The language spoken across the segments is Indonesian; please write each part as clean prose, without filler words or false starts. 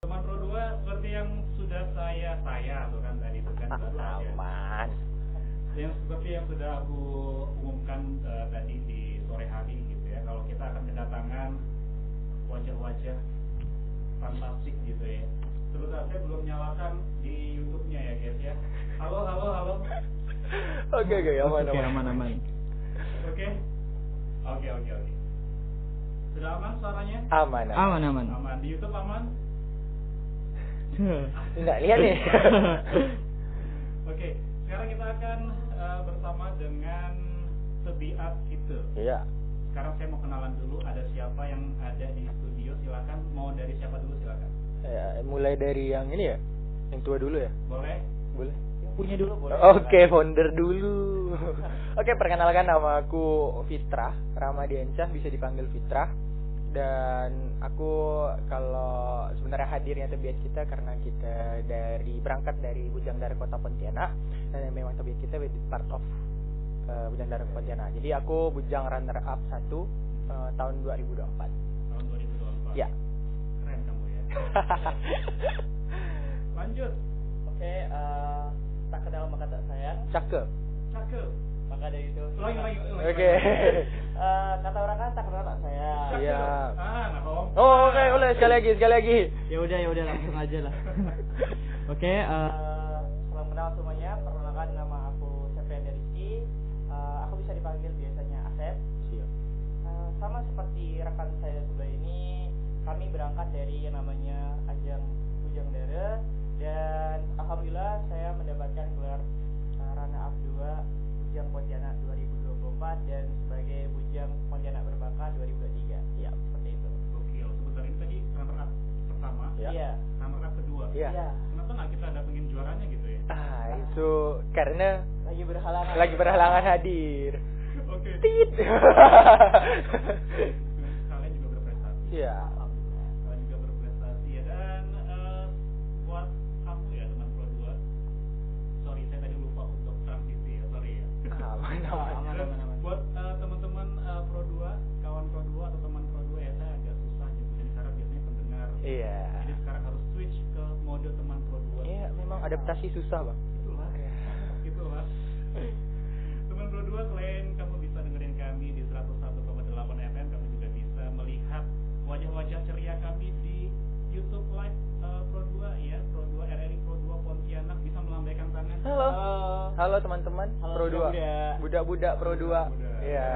Teman Pro 2 seperti yang sudah saya bukan tadi itu kan baru aja. Aman. Yang seperti yang sudah aku umumkan tadi di sore hari gitu ya. Kalau kita akan kedatangan wajah-wajah fantastik gitu ya. Terus saya belum nyalakan di YouTube-nya ya guys ya. Halo. Oke, aman. Oke. Sudah aman suaranya? Aman. Aman. Di YouTube aman? Nggak lihat nih. Oke, sekarang kita akan bersama dengan Tebiat kita. Iya. Sekarang saya mau kenalan dulu, ada siapa yang ada di studio, silakan. Mau dari siapa dulu silakan. Ya, mulai dari yang ini ya, yang tua dulu ya. Boleh? Yang punya dulu boleh. Oke, founder dulu. Oke, perkenalkan, nama aku Fitrah Ramadiansyah, bisa dipanggil Fitrah. Dan aku kalau sebenarnya hadirnya Tebiat kita karena kita berangkat dari Bujang Daerah Kota Pontianak, dan memang Tebiat kita part of Bujang Daerah Pontianak. Jadi aku Bujang runner up 1 tahun 2024. Tahun 2024. Ya. Keren kamu ya. Lanjut. Oke, tak kenal maka tak sayang. Cakep. Maka dari itu. Lagi. Oke. Kata orang kan tak kenal tak sayang. Iya. Nah, Om. Oh, oke, boleh sekali lagi. Ya udah langsung aja lah. Oke, salam kenal semuanya. Perkenalkan, nama aku Septian Rizky. Aku bisa dipanggil biasanya Asep. Siap. Sama seperti rekan saya sebelah ini, kami berangkat dari yang namanya ajang Bujang Daerah, dan alhamdulillah saya mendapatkan gelar runner up 2 Bujang Pontianak 2024 dan sebagai Bujang Pontianak Berbakat 2023. Ya. Seperti itu. Gokil. Sebentar ini tadi runner up pertama. Ya. Iya. Runner up kedua. Iya. Kenapa nggak kita datengin juaranya gitu ya? Itu karena Lagi berhalangan hadir. Oke. Tit. Kalian juga berprestasi. Iya. Kalian juga berprestasi ya. Dan buat kamu ya teman Pro 2. Sorry, saya tadi lupa untuk transisi ya. Sorry ya. Aman. Aman. Buat teman-teman Pro 2, kawan Pro 2 atau teman Pro 2 ya, saya agak susah nyebutin karena biasanya pendengar. Iya. Jadi sekarang harus switch ke mode teman Pro 2. Iya, memang adaptasi susah, Bang. Itulah. Teman Pro 2, selain kamu bisa dengerin kami di 101,8 FM, kamu juga bisa melihat wajah-wajah ceria kami di YouTube Live Pro 2 ya, Pro 2 RRI Pro 2 Pontianak, bisa melambaikan tangan. Halo teman-teman Pro 2. Budak-budak Pro 2. Iya.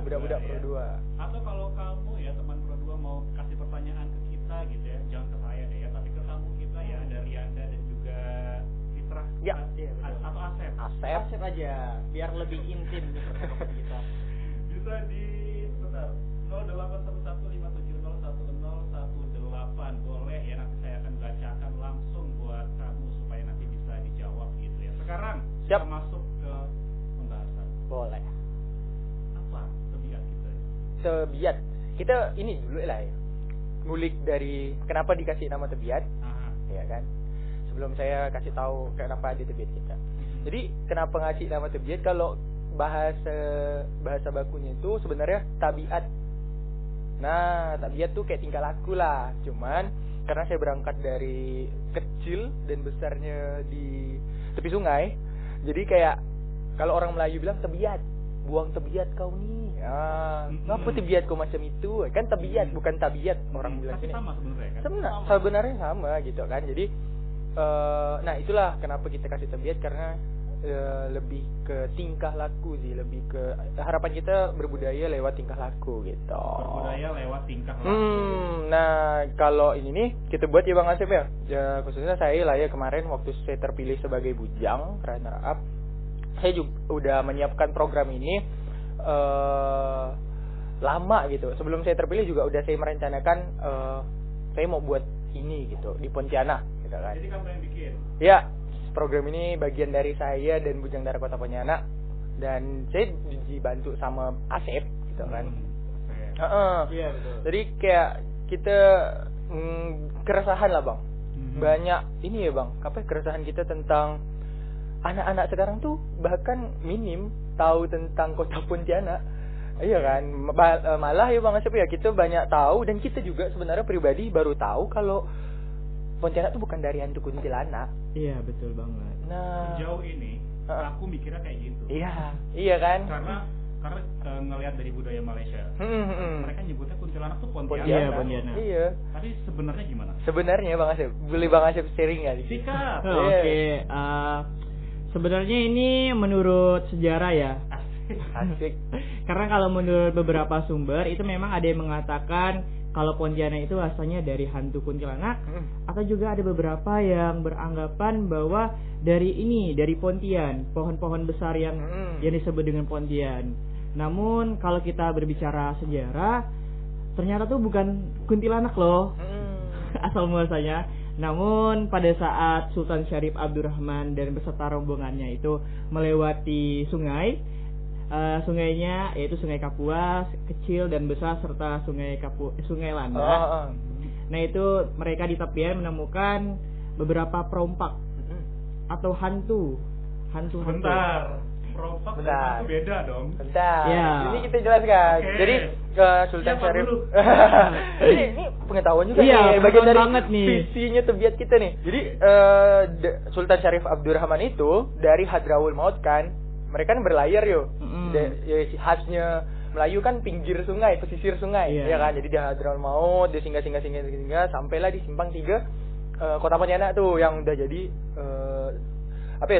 Budak-budak Pro 2. Atau kalau kamu ya teman Pro 2 mau kasih pertanyaan ke kita gitu ya, jangan ke saya deh ya, tapi ke kamu kita ya, ada Rianda dan juga Fitrah. Ya. Atau Asep. Asep aja, biar lebih intim nih percakapan kita. Bisa di sebentar 081157011018, boleh ya, nanti saya akan bacakan langsung buat kamu supaya nanti bisa dijawab gitu ya. Sekarang Siap. kita masuk ke pembahasan. Boleh. Apa Tebiat kita? Tebiat. Kita ini dulu lah ya. Ngulik dari kenapa dikasih nama Tebiat, ya kan? Sebelum saya kasih tahu kenapa ada Tebiat kita. Jadi kenapa ngasih nama Tebiat? Kalau bahasa bakunya itu sebenarnya tabiat. Nah, tabiat tuh kayak tingkah laku lah. Cuman karena saya berangkat dari kecil dan besarnya di tepi sungai, jadi kayak kalau orang Melayu bilang tebiat, buang tebiat kau nih. Ngapa tebiat kau macam itu? Kan tabiat bukan tabiat orang bilang Tapi sini. sama sebenarnya kan? Sebenarnya sama gitu kan. Jadi nah itulah kenapa kita kasih Tebiat, karena lebih ke tingkah laku sih, lebih ke harapan kita berbudaya lewat tingkah laku gitu. Berbudaya lewat tingkah laku. Nah kalau ini nih kita buat ya Bang Asep ya, khususnya saya lah ya, kemarin waktu saya terpilih sebagai Bujang runner up, saya juga udah menyiapkan program ini lama gitu. Sebelum saya terpilih juga udah saya merencanakan saya mau buat ini gitu di Pontianak gitu kan. Jadi kamu yang bikin? Ya, program ini bagian dari saya dan Bujang Daerah Kota Pontianak, dan saya dibantu sama Asep gitu kan. Iya betul. Jadi kayak kita keresahan lah Bang. Banyak ini ya Bang, apa keresahan kita tentang anak-anak sekarang tuh bahkan minim tahu tentang Kota Pontianak. Iya kan, malah ya Bang Asep ya, kita banyak tahu, dan kita juga sebenarnya pribadi baru tahu kalau Pontianak tuh bukan dari hantu kuntilanak. Iya, betul banget. Nah, Sejauh ini aku mikirnya kayak gitu. Iya kan? Karena ngelihat dari budaya Malaysia, mereka nyebutnya kuntilanak tuh Pontianak. Iya, Pontianak. Iya. Tapi sebenarnya gimana? Sebenarnya Bang Asep, boleh Bang Asep sharing nggak? Sikat. Oke, sebenarnya ini menurut sejarah ya. Asik. Karena kalau menurut beberapa sumber itu memang ada yang mengatakan kalau Pontianak itu asalnya dari hantu kuntilanak, atau juga ada beberapa yang beranggapan bahwa dari Pontian, pohon-pohon besar yang disebut dengan Pontian. Namun kalau kita berbicara sejarah, ternyata tuh bukan kuntilanak loh asal muasalnya. Namun pada saat Sultan Syarif Abdurrahman dan beserta rombongannya itu melewati sungainya yaitu Sungai Kapuas, kecil dan besar, serta Sungai Landak. Nah itu mereka di tepian menemukan beberapa perompak atau hantu. Bentar. Perompak dan hantu beda dong. Bentar. Ya. Ini kita jelaskan. Oke. Jadi Sultan Siapa Syarif. dulu? ini pengetahuan juga Iya, nih, bagian dari banget nih. visinya tebiat kita nih. Jadi Sultan Syarif Abdurrahman itu dari Hadrawul Maut kan, mereka kan berlayar khasnya Melayu kan pinggir sungai, pesisir sungai, ya kan. Jadi dia Hadrawul Maut, dia singgah sampailah di simpang 3 kota Pontianak tuh yang udah jadi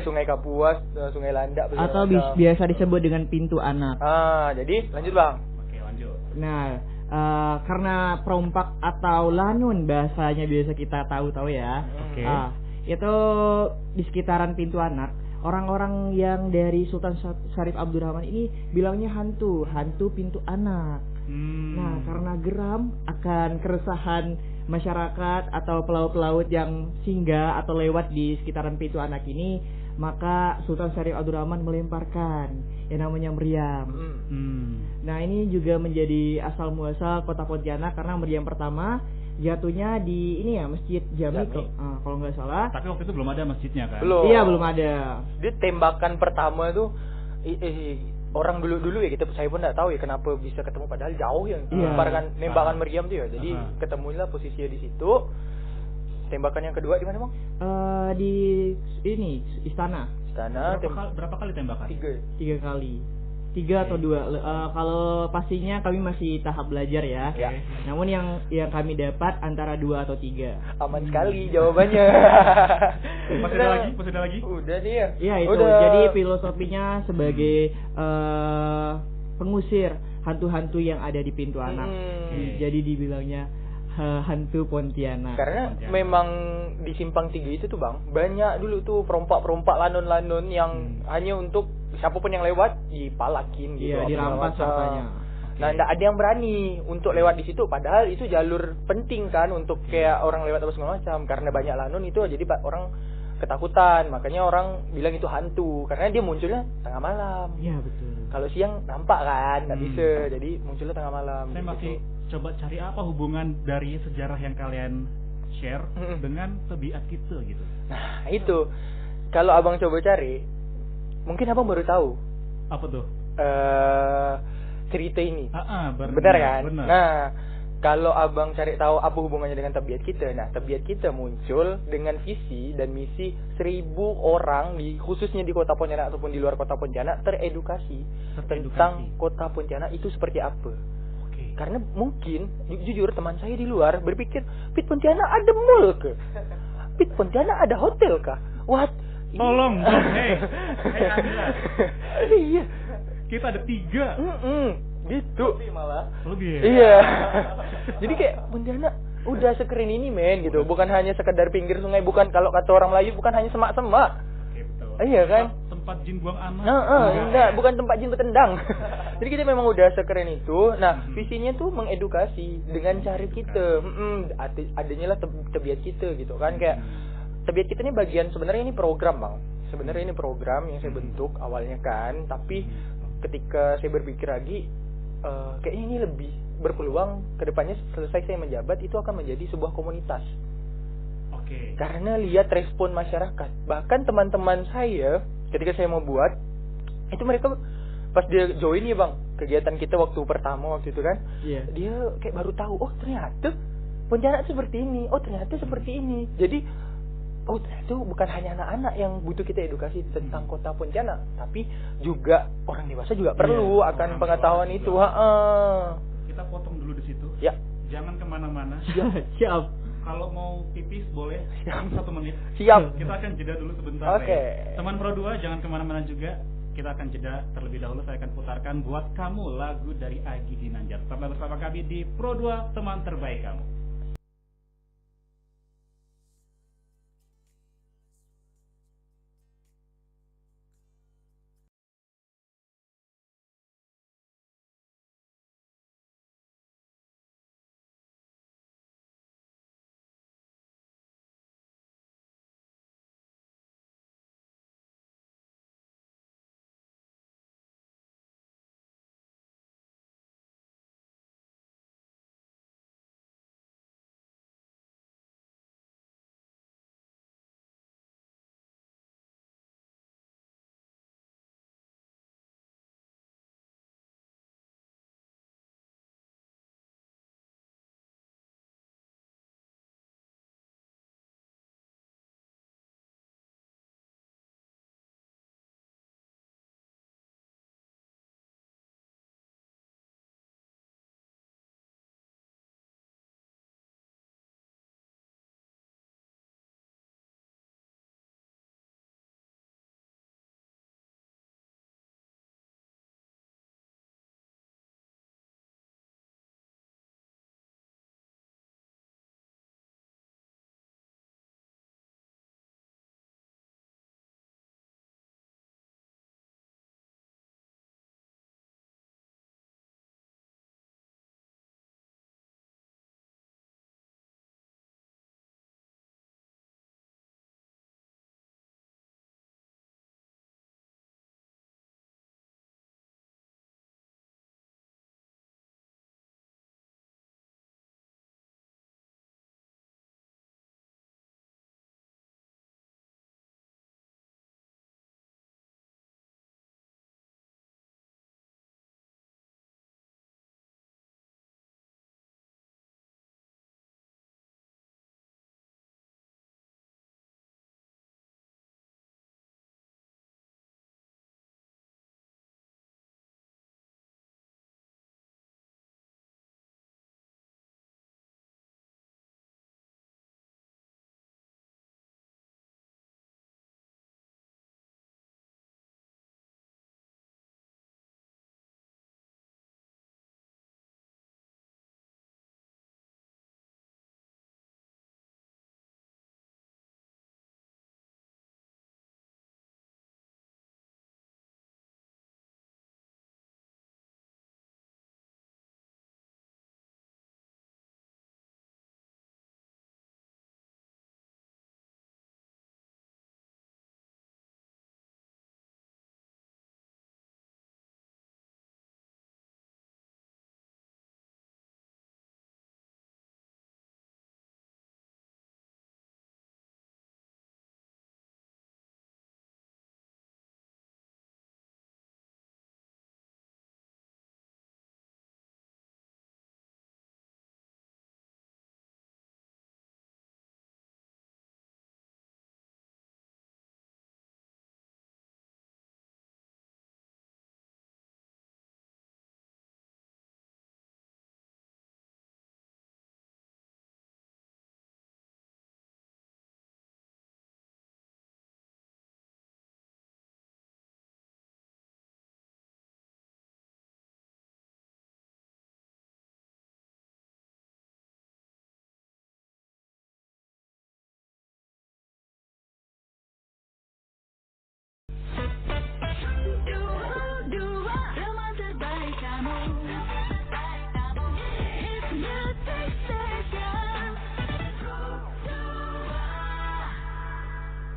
Sungai Kapuas, Sungai Landak atau biasa disebut dengan pintu anak. Jadi lanjut Bang. Oke, lanjut. Nah, karena perompak atau lanun bahasanya biasa kita tahu ya. Oke. Itu di sekitaran pintu anak, orang-orang yang dari Sultan Syarif Abdurrahman ini bilangnya hantu pintu anak. Nah, karena geram akan keresahan masyarakat atau pelaut-pelaut yang singgah atau lewat di sekitaran pintu anak ini, maka Sultan Syarif Abdurrahman melemparkan yang namanya meriam. Nah, ini juga menjadi asal muasal kota Pontianak karena meriam pertama jatuhnya di Masjid Jami. Kalau nggak salah. Tapi waktu itu belum ada masjidnya kan? Belum. Iya, belum ada. Dia tembakan pertama tuh orang dulu ya, saya pun nggak tahu ya kenapa bisa ketemu padahal jauh ya. Nembakan meriam tuh ya. Jadi ketemulah posisinya di situ. Tembakan yang kedua di mana Bang? Di istana. Berapa kali tembakan? 3 kali. 3 atau 2. Kalau pastinya kami masih tahap belajar ya. Namun yang kami dapat antara 2 atau 3. Aman sekali jawabannya. Masih ada lagi? Udah nih ya. Iya, itu. Udah. Jadi filosofinya sebagai pengusir hantu-hantu yang ada di pintu anak. Jadi dibilangnya hantu Pontianak. Karena memang di simpang 3 itu tuh Bang, banyak dulu tuh perompak-perompak lanun-lanun yang hanya untuk siapapun yang lewat dipalakin gitu. Iya, dirampas hartanya. Nah, enggak ada yang berani untuk lewat di situ, padahal itu jalur penting kan untuk kayak orang lewat apa segala macam. Karena banyak lanun itu jadi orang ketakutan, makanya orang bilang itu hantu karena dia munculnya tengah malam. Iya, betul. Kalau siang nampak kan, nggak bisa, jadi munculnya tengah malam. Saya masih coba cari apa hubungan dari sejarah yang kalian share dengan tabiat kita gitu. Nah, itu kalau abang coba cari, mungkin abang baru tahu. Apa tuh? Cerita ini. Benar kan? Benar. Nah, kalau abang cari tahu apa hubungannya dengan tabiat kita, nah tabiat kita muncul dengan visi dan misi 1000 orang khususnya di kota Pontianak ataupun di luar kota Pontianak teredukasi tentang kota Pontianak itu seperti apa. Karena mungkin jujur teman saya di luar berpikir Pit Pontianak ada mall ke? Pit Pontianak ada hotel kah? What? Tolong, hey Anda. Iya. Kita ada 3. Gitu. Lebih ya? Iya. Jadi kayak Pontianak udah sekeren ini men gitu. Bukan hanya sekedar pinggir sungai, bukan kalau kata orang Melayu bukan hanya semak-semak. Oke, betul. Iya kan? Tempat jin buang anak. Enggak, bukan tempat jin bertendang. Jadi kita memang udah sekeren itu. Nah, visinya tuh mengedukasi dengan cara kita. Adanya lah tabiat kita gitu kan, kayak tabiat kita ini bagian sebenarnya ini program Bang. Sebenarnya ini program yang saya bentuk awalnya kan, tapi ketika saya berpikir lagi kayaknya ini lebih berpeluang kedepannya selesai saya menjabat itu akan menjadi sebuah komunitas. Karena lihat respon masyarakat, bahkan teman-teman saya ketika saya mau buat itu mereka pas dia join ya Bang kegiatan kita waktu pertama waktu itu kan, dia kayak baru tahu, oh ternyata Pontianak itu seperti ini, oh ternyata seperti ini. Jadi oh ternyata bukan hanya anak-anak yang butuh kita edukasi tentang kota Pontianak, tapi juga orang dewasa juga perlu akan pengetahuan itu. Kita potong dulu di situ. Ya. Jangan kemana-mana. Siap. Kalau mau pipis boleh. 1 menit. Siap. Kita akan jeda dulu sebentar. Oke. Teman Pro 2 jangan kemana-mana juga. Kita akan jeda terlebih dahulu. Saya akan putarkan buat kamu lagu dari Agi Ginanjar. Tetaplah bersama kami di Pro 2 teman terbaik kamu.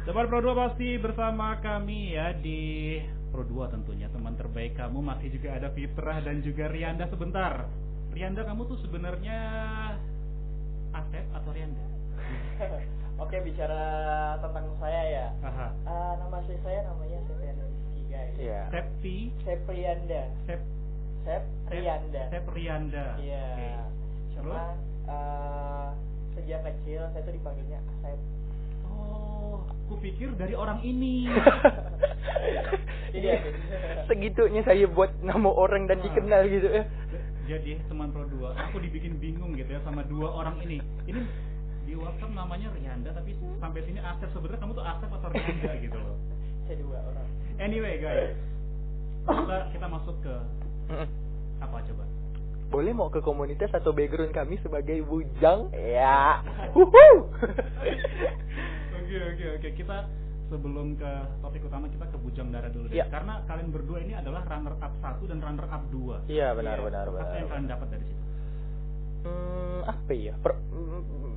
Sobat Pro 2 pasti bersama kami ya di Pro 2 tentunya teman terbaik kamu. Masih juga ada Fitrah dan juga Rianda. Sebentar, Rianda, kamu tuh sebenarnya Asep atau Rianda? Oke, bicara tentang saya ya. Nama saya namanya Septrianda Rizky, guys. Iya. Septrianda. Sep Septrianda. Septrianda. Iya. Okay. Cuma sejak kecil saya tuh dipanggilnya Asep. Oh, aku pikir dari orang ini. Iya. Segitunya saya buat nama orang dan dikenal gitu ya. Jadi teman Pro 2, aku dibikin bingung gitu ya sama dua orang ini. Ini di WhatsApp namanya Rianda, tapi sampai sini Asep. Sebenarnya kamu tuh Asep atau Rianda gitu loh. Saya dua orang. Anyway guys, kita masuk ke apa coba? Boleh mau ke komunitas atau background kami sebagai bujang? Ya. Oke. Kita sebelum ke topik utama kita ke Bujang Dara dulu deh. Ya. Karena kalian berdua ini adalah runner up 1 dan runner up 2. Iya benar. Apa yang kalian dapat dari situ? Apa ya?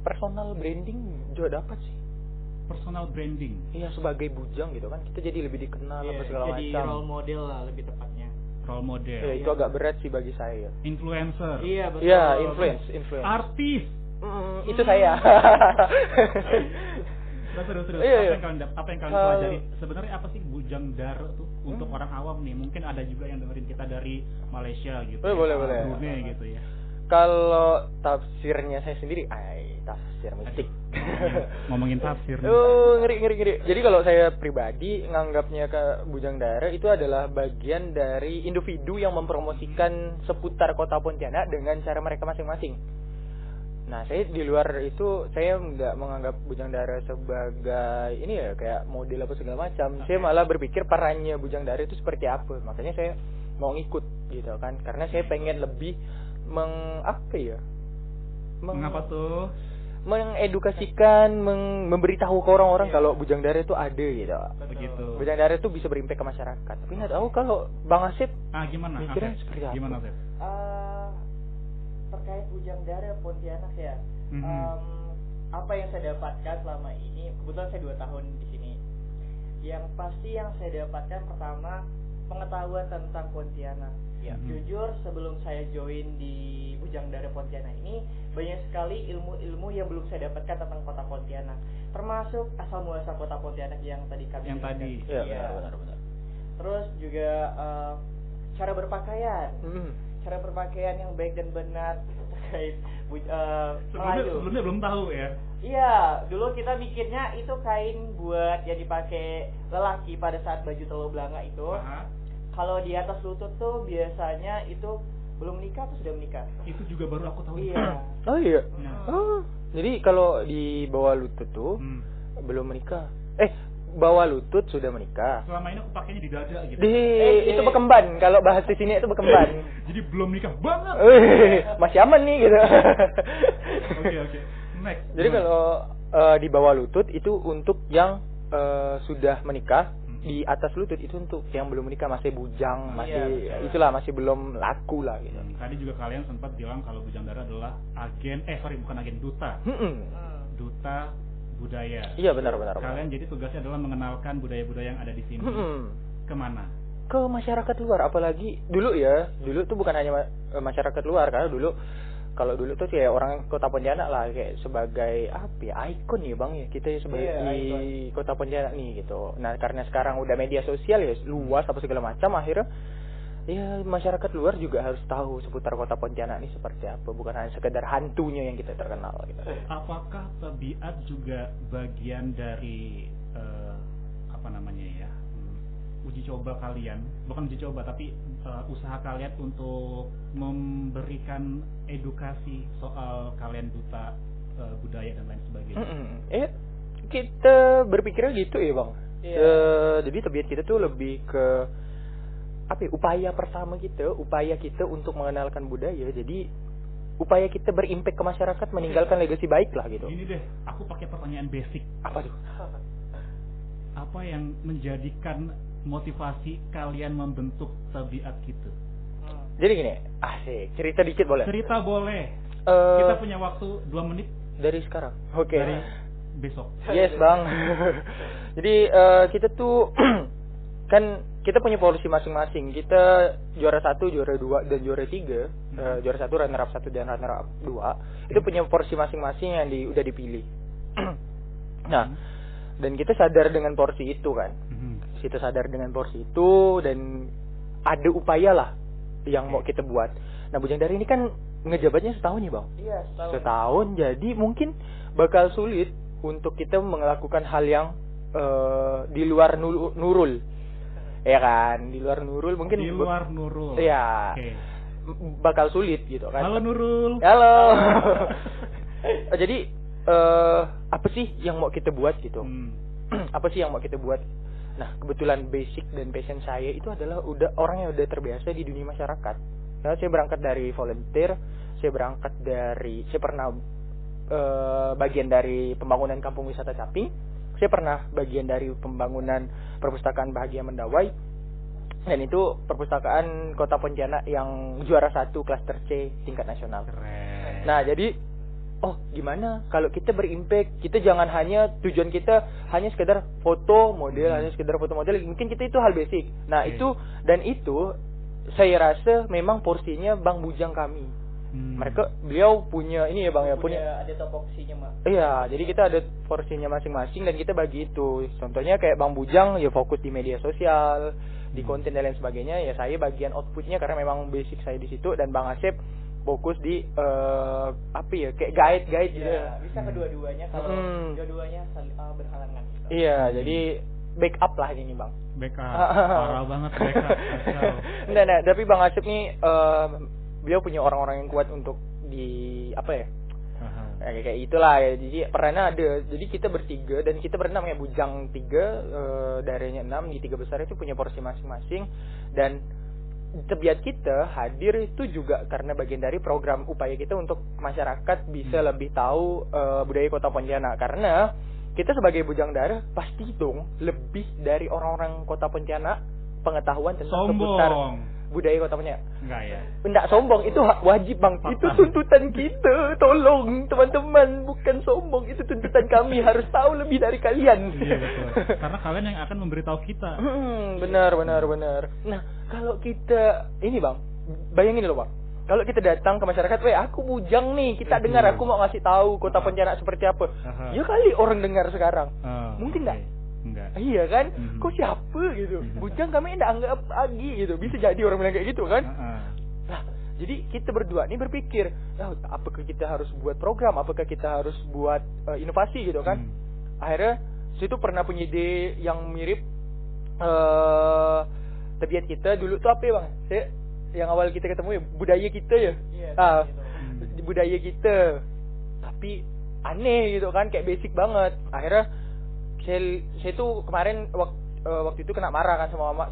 Personal branding juga dapat sih. Personal branding. Iya, sebagai bujang gitu kan kita jadi lebih dikenal apa segala macam. Jadi role model lah lebih tepatnya. Role model. Ya, itu agak berat sih bagi saya. Influencer. Iya betul. Iya, influence. Artis. Itu saya. Terus. Iya. Apa yang kalian pelajari? Sebenarnya apa sih Bujang Dara tuh untuk orang awam nih? Mungkin ada juga yang dengerin kita dari Malaysia gitu. Boleh. Brunei gitu ya. Kalau tafsirnya saya sendiri, tafsir mistik. Ngomongin tafsir. Ngeri. Jadi kalau saya pribadi nganggapnya ke Bujang Dara itu adalah bagian dari individu yang mempromosikan seputar kota Pontianak dengan cara mereka masing-masing. Nah, saya di luar itu saya nggak menganggap Bujang Dara sebagai ini ya kayak model apa segala macam. Saya malah berpikir perannya Bujang Dara itu seperti apa. Makanya saya mau ngikut gitu kan. Karena saya pengen lebih mengapa tuh? Mengedukasikan, memberitahu ke orang-orang kalau Bujang Dara itu ada gitu. Begitu. Bujang Dara itu bisa berimpact ke masyarakat. Tapi nggak tahu kalau Bang Asep gimana? mikirnya seperti apa? Gimana, Asep? Terkait Bujang Dara Pontianak ya. Apa yang saya dapatkan selama ini, kebetulan saya 2 tahun di sini. Yang pasti yang saya dapatkan pertama pengetahuan tentang Pontianak. Ya, jujur sebelum saya join di Bujang Dara Pontianak ini banyak sekali ilmu-ilmu yang belum saya dapatkan tentang kota Pontianak. Termasuk asal muasal kota Pontianak yang tadi kami benar. Terus juga cara berpakaian. Cara berpakaian yang baik dan benar terkait sebelumnya belum tahu ya. Iya, dulu kita mikirnya itu kain buat yang dipakai lelaki pada saat baju telo belanga itu. Kalau di atas lutut tuh biasanya itu belum menikah atau sudah menikah? Itu juga baru aku tahu. Iya. Oh iya. Jadi kalau di bawah lutut tuh belum menikah. Bawah lutut sudah menikah. Selama ini aku pakainya di dada gitu. Itu bekemban. Kalau bahas di sini itu bekemban. Jadi belum nikah banget. Masih aman nih gitu. Oke. Next. Jadi kalau di bawah lutut itu untuk yang sudah menikah. Di atas lutut itu untuk yang belum menikah, masih bujang, masih belum laku lah gitu. Tadi juga kalian sempat bilang kalau Bujang Dara adalah bukan agen, duta. Duta budaya. Iya benar. Kalian jadi tugasnya adalah mengenalkan budaya-budaya yang ada di sini. Kemana? Ke masyarakat luar, apalagi dulu tuh bukan hanya masyarakat luar, karena kalau dulu tuh kayak orang kota Pontianak lah kayak sebagai ikon ya Bang ya, kita sebagai kota Pontianak nih gitu. Nah karena sekarang udah media sosial ya luas apa segala macam, akhirnya ya masyarakat luar juga harus tahu seputar kota Pontianak ini seperti apa, bukan hanya sekedar hantunya yang kita terkenal gitu. Apakah tabiat juga bagian dari uji coba kalian, bukan uji coba tapi usaha kalian untuk memberikan edukasi soal kalian duta budaya dan lain sebagainya? Kita berpikirnya gitu ya Bang. Jadi tabiat kita tuh lebih ke upaya pertama kita, upaya kita untuk mengenalkan budaya. Jadi upaya kita berimpact ke masyarakat, meninggalkan legasi baik lah gitu. Ini deh, aku pakai pertanyaan basic. Apa tuh? Apa yang menjadikan motivasi kalian membentuk tabiat gitu? Jadi gini, cerita dikit boleh? Cerita boleh. Kita punya waktu 2 menit. Dari sekarang? Oke. Dari besok. Yes Bang. Jadi kita tuh kan kita punya porsi masing-masing. Kita juara 1, juara 2 dan juara 3. Juara 1, runner up 1 dan runner up 2. Itu punya porsi masing-masing yang udah dipilih. Nah, dan kita sadar dengan porsi itu kan. Kita sadar dengan porsi itu dan ada upaya lah yang mau kita buat. Nah, Bujang Dara ini kan ngejabatnya setahun ya bang? Iya, setahun. Jadi mungkin bakal sulit untuk kita melakukan hal yang di luar Nurul, ya kan? Di luar Nurul mungkin. Di luar Nurul. Iya. Okay. Bakal sulit gitu kan? Halo Nurul. Halo. Jadi apa sih yang mau kita buat gitu? Apa sih yang mau kita buat? Nah, kebetulan basic dan passion saya itu adalah orang yang udah terbiasa di dunia masyarakat. Karena saya berangkat dari volunteer, saya pernah bagian dari pembangunan kampung wisata Caping, saya pernah bagian dari pembangunan perpustakaan Bahagia Mendawai, dan itu perpustakaan Kota Pontianak yang juara 1 klaster C tingkat nasional. Keren. Nah, jadi gimana kalau kita berimpact, kita jangan hanya tujuan kita hanya sekedar foto model, mungkin kita itu hal basic. Nah, itu saya rasa memang porsinya Bang Bujang kami. Beliau punya ini ya Bang ya, punya ada topoksinya Mak. Iya, jadi kita ada porsinya masing-masing dan kita bagi itu. Contohnya kayak Bang Bujang ya fokus di media sosial, di konten dan lain sebagainya, ya saya bagian outputnya karena memang basic saya di situ, dan Bang Asep fokus di kayak guide gitu. Iya, bisa kedua-duanya kalau dua-duanya berhalangan. Iya, jadi backup lah ini Bang. Backup. Parah banget backup. Nah, tapi Bang Asep nih beliau punya orang-orang yang kuat untuk kayak itulah ya. Jadi perannya ada. Jadi kita bertiga dan kita berenam ya, Bujang 3, daerahnya 6, di 3 besar itu punya porsi masing-masing. Dan Tebiat kita hadir itu juga karena bagian dari program upaya kita untuk masyarakat bisa lebih tahu budaya Kota Pontianak. Karena kita sebagai Bujang Darah pasti dong lebih dari orang-orang Kota Pontianak pengetahuan tentang seputar budaya Kota Pontianak. Enggak sombong, itu wajib Bang. Itu tuntutan kita. Tolong teman-teman, bukan sombong, itu tuntutan kami, harus tahu lebih dari kalian. Iya betul. Karena kalian yang akan memberitahu kita. Benar. Nah, kalau kita ini Bang, bayangin loh Bang. Kalau kita datang ke masyarakat, aku Bujang nih, kita dengar, aku mau ngasih tahu Kota Pontianak seperti apa. Ya kali orang dengar sekarang. Mungkin enggak? Enggak. Iya kan? Kok siapa gitu? Bujang kami enggak anggap lagi gitu. Bisa jadi orang bilang kayak gitu kan? Nah, jadi kita berdua nih berpikir, apakah kita harus buat program, apakah kita harus buat inovasi gitu kan? Akhirnya situ pernah punya ide yang mirip Tebiat kita dulu tuh apa ya Bang? Yang awal kita ketemu ya budaya kita ya. Budaya kita. Tapi aneh gitu kan, kayak basic banget. Akhirnya saya tuh kemarin waktu itu kena marah kan sama Mama.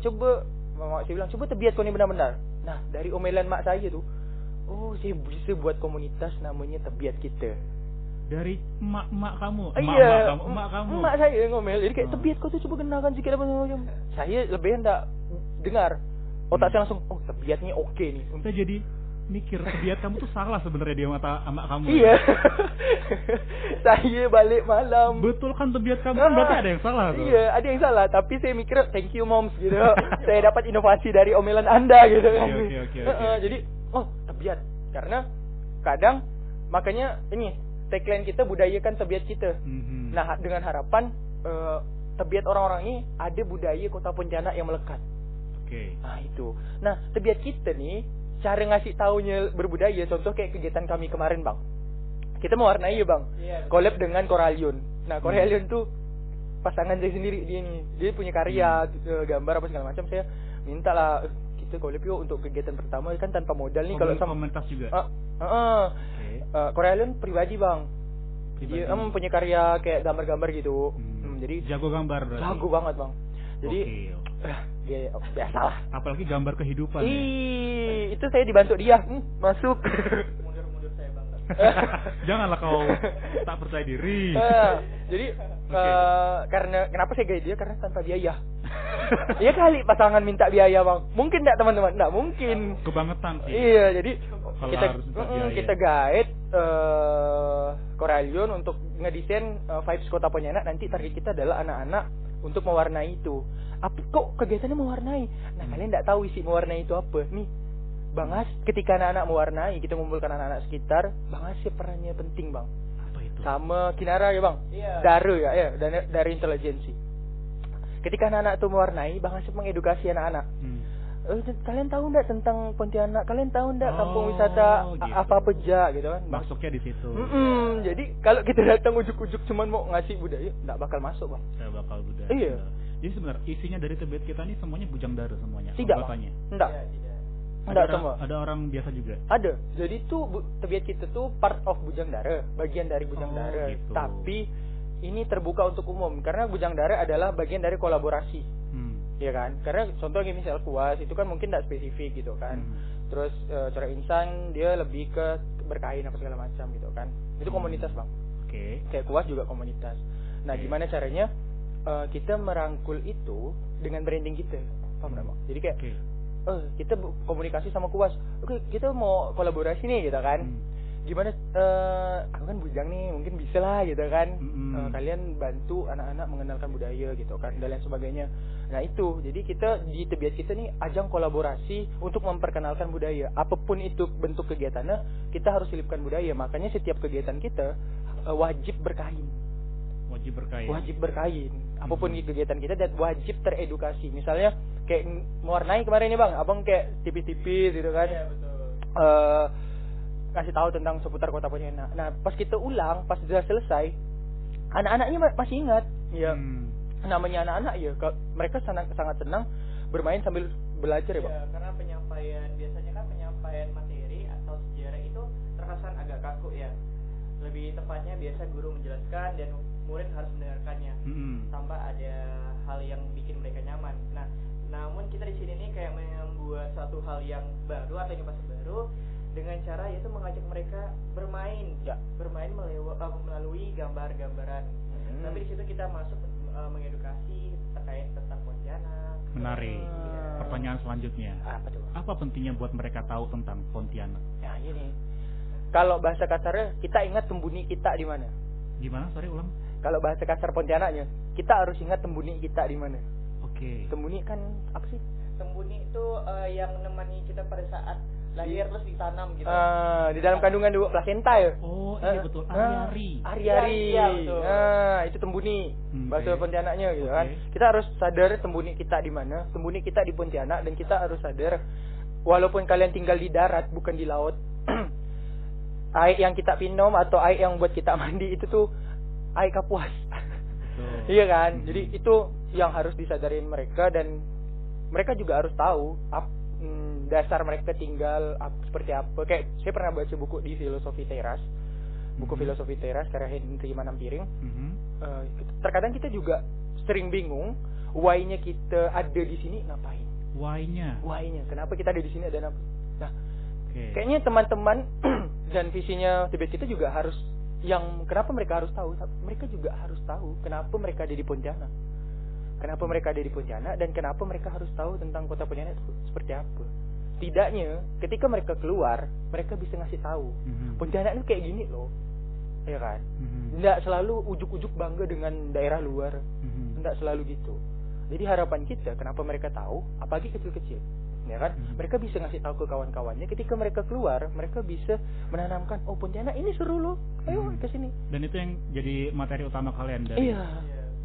Mama saya bilang, coba Tebiat kau ini benar-benar. Nah, dari omelan mak saya tuh, saya bisa buat komunitas namanya Tebiat kita. Dari emak kamu? Iya, emak kamu. Emak saya ngomel. Jadi kayak Tebiat kau tuh coba kenalkan sikit apa macam. Saya lebih hendak dengar. Otak saya langsung, Tebiat nih oke nih. Kita jadi mikir Tebiat kamu tuh salah sebenarnya di mata emak kamu. Iya. Saya balik malam. Betul kan Tebiat kamu kan berarti ada yang salah tuh. Iya, ada yang salah. Tapi saya mikir thank you moms gitu. Saya dapat inovasi dari omelan Anda gitu kan. Oke. Jadi Tebiat. Karena kadang makanya ini tagline kita budayakan Tebiat kita. Nah, dengan harapan Tebiat orang-orang ini ada budaya Kota Pontianak yang melekat. Nah itu. Nah, Tebiat kita nih cara ngasih taunya berbudaya, contoh kayak kegiatan kami kemarin Bang. Kita mewarnai ya Bang. Collab dengan Coralion. Nah, Coralion tuh pasangan saya sendiri dia punya karya gambar apa segala macam. Saya minta lah kita collab yuk untuk kegiatan pertama kan tanpa modal nih. Kalau sama komunitas juga. Coralion pribadi Bang. Dia punya karya kayak gambar-gambar gitu. Jadi jago gambar berarti. Jago banget Bang. Jadi dia biasalah. Apalagi gambar kehidupan. Itu saya dibantu dia. Masuk. Mundur saya bangga. Janganlah kau tak percaya diri. Jadi karena kenapa saya gaya dia, karena tanpa biaya. Iya kali pasangan minta biaya Bang. Mungkin enggak teman-teman? Enggak mungkin. Kebangetan sih. Iya, jadi kalau kita guide Coralion untuk ngedesain vibes Kota Pontianak. Nanti target kita adalah anak-anak untuk mewarnai itu. Apa kok kegiatannya mewarnai? Nah, kalian enggak tahu isi mewarnai itu apa. Nih, Bang As, ketika anak-anak mewarnai, kita mengumpulkan anak-anak sekitar, Bang As perannya penting, Bang. Apa itu? Sama Kinara ya, Bang. Iya. Daru ya, dari intelijensi. Ketika anak-anak itu mewarnai, Bang As mengedukasi anak-anak. kalian tahu enggak tentang Pontianak? Kalian tahu enggak kampung wisata gitu. apa Peja gitu kan? Masuknya di situ. Jadi kalau kita datang ujuk-ujuk cuman mau ngasih budaya, enggak bakal masuk, Bang. Enggak bakal budaya. Iya. Jadi sebenarnya isinya dari Tebet kita ini semuanya Bujang Dara semuanya. Tidak, anggotanya. Enggak. Enggak semua. Ada orang biasa juga. Ada. Jadi tuh Tebet kita tuh part of Bujang Dara, bagian dari Bujang Dara. Gitu. Tapi ini terbuka untuk umum karena Bujang Dara adalah bagian dari kolaborasi. Ya kan? Karena contohnya misal kuas itu kan mungkin tidak spesifik gitu kan. Terus corak insan dia lebih ke berkain apa segala macam gitu kan. Itu komunitas, Bang. Oke. Kayak kuas juga komunitas. Nah, gimana caranya kita merangkul itu dengan branding kita. Paham enggak, Bang? Jadi kayak kita komunikasi sama kuas. Oke, kita mau kolaborasi nih gitu kan. Gimana aku kan bujang nih, mungkin bisa lah gitu kan. Kalian bantu anak-anak mengenalkan budaya gitu kan dan lain sebagainya. Nah itu, jadi kita di Tebet kita nih ajang kolaborasi untuk memperkenalkan budaya. Apapun itu bentuk kegiatannya, kita harus selipkan budaya. Makanya setiap kegiatan kita wajib berkain. Wajib berkain. Apapun kegiatan kita dan wajib teredukasi. Misalnya kayak mewarnai kemarin nih, Bang, Abang kayak tipis-tipis gitu kan. Iya, betul. Kasih tahu tentang seputar kota Pontianak. Nah, pas kita ulang, pas sudah selesai, anak-anaknya masih ingat. Ya, namanya anak-anak ya, mereka sangat senang bermain sambil belajar ya, Bang. Ya, karena biasanya kan penyampaian materi atau sejarah itu terkesan agak kaku ya. Lebih tepatnya biasa guru menjelaskan dan murid harus mendengarkannya tanpa ada hal yang bikin mereka nyaman. Nah, namun kita di sini nih kayak membuat suatu hal yang baru atau inovasi baru dengan cara yaitu mengajak mereka bermain, melalui gambar-gambaran. Tapi di situ kita masuk mengedukasi terkait tentang Pontianak. Menarik. Pertanyaan selanjutnya. Apa tuh? Apa pentingnya buat mereka tahu tentang Pontianak? Ya ini. Kalau bahasa kasarnya, kita ingat tembuni kita di mana? Gimana? Sorry, ulang. Kalau bahasa kasar Pontianaknya, kita harus ingat tembuni kita di mana. Oke. Tembuni kan apa sih? Tembuni itu yang menemani kita pada saat lahir terus ditanam gitu. Di dalam kandungan dua plasenta ya. Oh iya betul. Ari-ari. Ari-ari. Iya, betul. Itu tembuni. Bahasa Pontianaknya gitu kan. Kita harus sadar tembuni kita di mana. Tembuni kita di Pontianak dan kita harus sadar walaupun kalian tinggal di darat bukan di laut. Air yang kita minum atau air yang buat kita mandi itu tuh air Kapuas. Iya kan? Jadi itu yang harus disadarin mereka dan mereka juga harus tahu dasar mereka tinggal seperti apa. Kayak saya pernah baca buku di Filosofi Teras. Buku Filosofi Teras karya Henry Manampiring. Terkadang kita juga sering bingung why-nya kita ada di sini ngapain? Why-nya. Kenapa kita ada di sini ada apa? Nah, kayaknya teman-teman dan visinya Tebet kita juga harus kenapa mereka harus tahu? Mereka juga harus tahu kenapa mereka ada di Pontianak. Kenapa mereka ada di Pontianak dan kenapa mereka harus tahu tentang kota Pontianak seperti apa. Tidaknya ketika mereka keluar, mereka bisa ngasih tahu. Pontianak itu kayak gini loh. Ya kan? Tidak selalu ujuk-ujuk bangga dengan daerah luar. Tidak selalu gitu. Jadi harapan kita kenapa mereka tahu, apalagi kecil-kecil. Ya kan? Mereka bisa ngasih tahu ke kawan-kawannya. Ketika mereka keluar, mereka bisa menanamkan, oh Pontianak ini seru loh. Ayo ke sini. Dan itu yang jadi materi utama kalian dari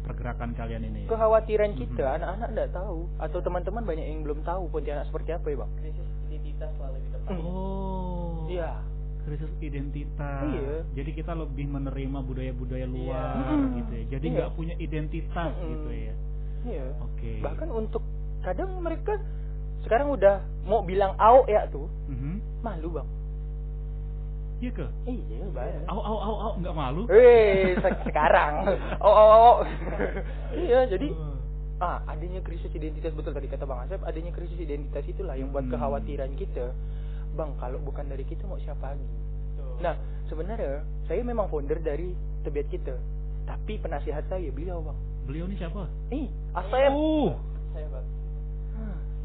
pergerakan kalian ini. Kekhawatiran kita anak-anak tidak tahu atau teman-teman banyak yang belum tahu Pontianak seperti apa ya, Bang? Krisis identitas lah lebih tepatnya. Oh. Iya. Krisis identitas. Iya. Jadi kita lebih menerima budaya-budaya luar gitu ya. Jadi nggak punya identitas gitu ya. Iya. Oke. Bahkan untuk kadang mereka sekarang udah mau bilang au ya tuh. Malu, Bang. Iya ke? Iya, banget. Au nggak malu? Sekarang. Au. Iya, jadi adanya krisis identitas, betul tadi kata Bang Asep, adanya krisis identitas itulah yang buat kekhawatiran kita. Bang, kalau bukan dari kita mau siapa lagi? Nah, sebenarnya saya memang founder dari Tebet kita. Tapi penasihat saya beliau, Bang. Beliau ini siapa? Asep. Saya, Bang.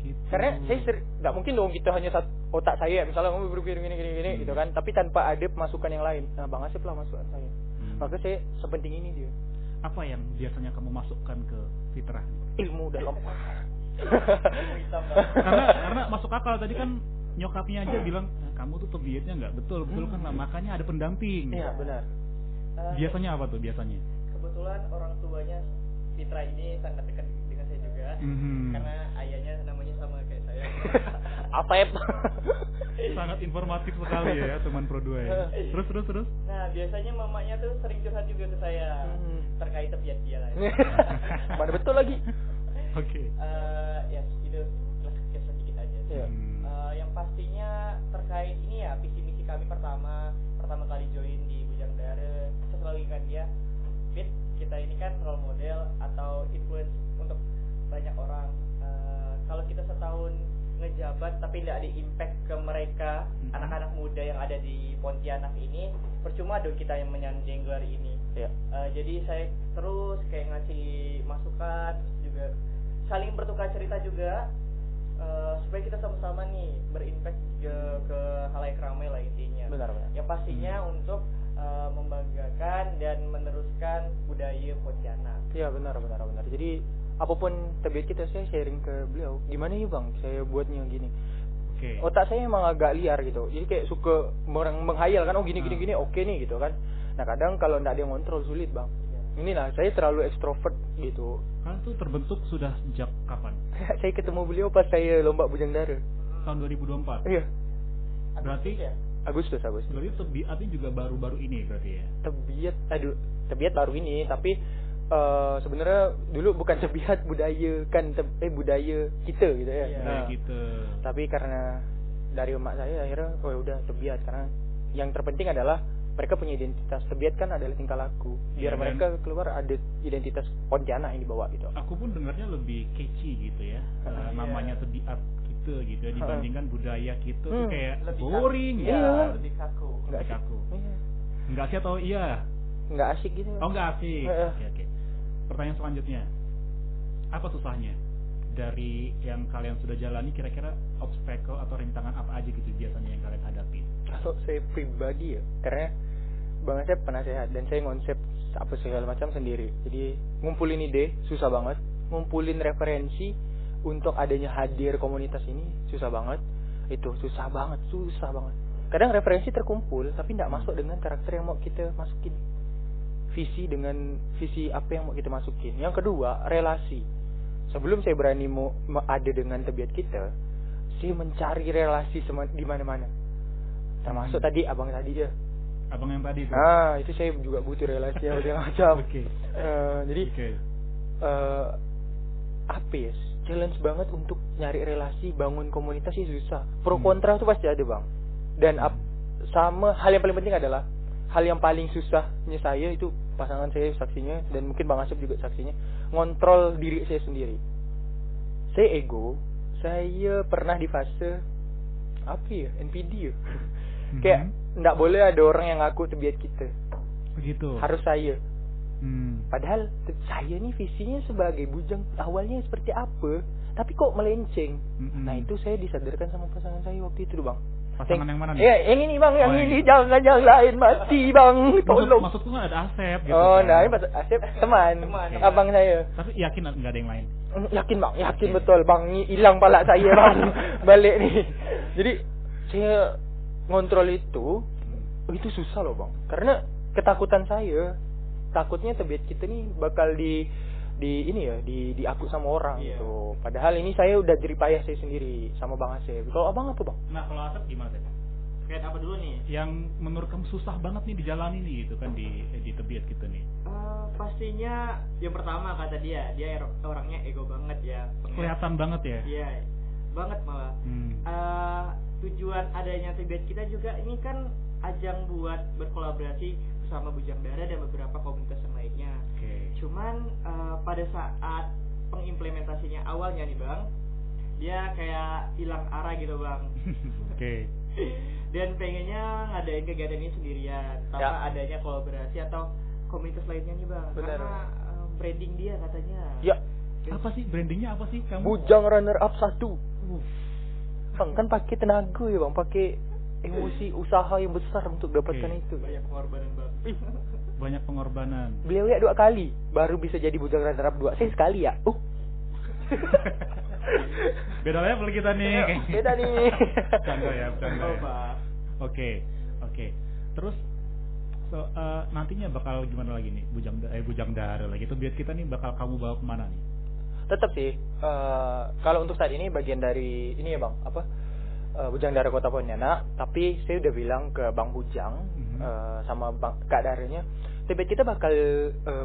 Gitu. Karena saya nggak mungkin dong kita hanya otak saya misalnya ngomong berpikir gini gitu kan, tapi tanpa ada masukan yang lain. Nah, Bang Asep lah masukan saya. Maka saya sepenting ini dia. Apa yang biasanya kamu masukkan ke fitrah? Ilmu dalam. karena masuk akal tadi kan nyokapnya aja bilang kamu tuh Tebetnya nggak betul kan lah, makanya ada pendamping. Iya benar. Biasanya apa tuh biasanya? Kebetulan orang tuanya Fitra ini sangat dekat dengan saya juga, karena ayahnya namanya sama kayak saya. Apa ya? Sangat informatif sekali ya teman Pro 2 ya. Terus. Nah, biasanya mamanya tuh sering curhat juga ke saya terkait tebiat dia lah. Mana betul lagi. Oke. Ya, itu sedikit aja. Iya. Yang pastinya terkait ini ya, visi misi kami pertama kali join di Bujang Dara. Saya selalu ingat dia, Fit, kita ini kan role model atau influence untuk banyak orang. Kalau kita setahun ngejabat tapi tidak ada impact ke mereka, anak-anak muda yang ada di Pontianak ini, percuma dong kita yang menyandang gelar ini. Iya. Jadi saya terus kayak ngasih masukan, terus juga saling bertukar cerita juga, supaya kita sama-sama nih berimpact ke halayak ramai lah intinya. Benar. Yang pastinya untuk membanggakan dan meneruskan budaya Pontianak. Iya, benar. Jadi apapun tebiat kita saya sharing ke beliau. Gimana ya bang, saya buatnya gini. Oke. Otak saya emang agak liar gitu. Jadi kayak suka orang menghayal kan, oh gini oke nih gitu kan. Nah kadang kalau nggak ada yang kontrol sulit bang. Inilah saya terlalu ekstrovert gitu. Kan tuh terbentuk sudah sejak kapan? Saya ketemu beliau pas saya lomba Bujang Dara. Tahun 2024. Iya. Berarti ya? Agustus. Berarti tebiatnya juga baru-baru ini berarti ya? Tebiat baru ini, tapi sebenarnya dulu bukan tebiat budaya kan, budaya kita gitu ya. Budaya kita. Tapi karena dari emak saya akhirnya udah tebiat, karena yang terpenting adalah mereka punya identitas. Tebiat kan adalah tingkah laku. Biar mereka keluar ada identitas Pontianak yang dibawa gitu. Aku pun dengarnya lebih catchy gitu ya. Namanya tebiat kita gitu ya, dibandingkan budaya kita tuh kayak lebih boring ya. Lebih kaku. Enggak kaku. Iya. Enggak sih atau iya? Enggak asik gitu. Oh, enggak asik. Oke. Pertanyaan selanjutnya. Apa susahnya dari yang kalian sudah jalani, kira-kira obstacle atau rintangan apa aja gitu biasanya yang kalian hadapi? Kalau saya pribadi ya, karena Bang Asep penasehat dan saya ngonsep apa segala macam sendiri. Jadi ngumpulin ide susah banget, ngumpulin referensi untuk adanya hadir komunitas ini susah banget. Itu susah banget. Kadang referensi terkumpul tapi tidak masuk dengan karakter yang mau kita masukin. Visi apa yang mau kita masukin. Yang kedua, relasi. Sebelum saya berani mau ada dengan tebiat kita, saya mencari relasi di mana-mana. Termasuk tadi abang tadi ya. Abang yang tadi itu. Itu saya juga butuh relasi yang macam. Oke. Jadi apa ya? Challenge banget untuk nyari relasi, bangun komunitas sih susah. Pro kontra tuh pasti ada bang. Dan sama hal yang paling penting adalah hal yang paling susahnya saya itu pasangan saya saksinya dan mungkin Bang Asep juga saksinya, ngontrol diri saya sendiri. Saya ego. Saya pernah di fase NPD ya. Kayak nggak boleh ada orang yang ngaku tebiat kita. Begitu. Harus saya. Padahal saya nih visinya sebagai bujang awalnya seperti apa, tapi kok melenceng. Nah itu saya disadarkan sama pasangan saya waktu itu bang. Pasangan yang mana nih? Ya, yang ini bang, ini jangan yang lain mati bang, tolong. Maksudku kan ada Asep gitu. Oh, nah ini Asep teman. Abang saya. Tapi yakin nggak ada yang lain? Yakin bang, yakin betul bang. Hilang pala saya bang, balik nih. Jadi saya ngontrol itu susah loh bang. Karena ketakutan saya, takutnya tebiat kita nih bakal diakui sama orang gitu. Padahal ini saya udah jeripayah saya sendiri sama Bang Asep. Kalau abang apa bang? Nah kalau Asep gimana sih? Kayak apa dulu nih? Yang menurut kamu susah banget nih dijalani nih gitu kan di tebiat kita nih? Pastinya yang pertama kata dia orangnya ego banget ya. Kelihatan banget ya? Iya, banget malah. Tujuan adanya tebiat kita juga ini kan ajang buat berkolaborasi bersama Bujang Dara dan beberapa komunitas yang lainnya. Cuman pada saat pengimplementasinya awalnya nih bang, dia kayak hilang arah gitu bang. Dan pengennya ngadain kegiatan ini sendirian tanpa adanya kolaborasi atau komunitas lainnya nih bang. Benar. Karena branding dia katanya. Ya. Apa sih brandingnya apa sih kamu? Bujang runner up 1. Bang kan pakai tenaga ya bang, pakai emosi usaha yang besar untuk dapatkan itu. Banyak pengorbanan bang. Banyak pengorbanan. Beliau ya 2 kali baru bisa jadi bujang runner up 2. Saya sekali ya. Beda level kita nih. Beda nih. Bercanda. Oke. Terus nantinya bakal gimana lagi nih Bujang Dara lagi. Itu biar kita nih bakal kamu bawa kemana nih? tetap sih kalau untuk saat ini bagian dari ini ya Bang, Bujang Dara Kota Pontianak, tapi saya udah bilang ke Bang Bujang sama Bang Kak Daranya, TBIAT kita bakal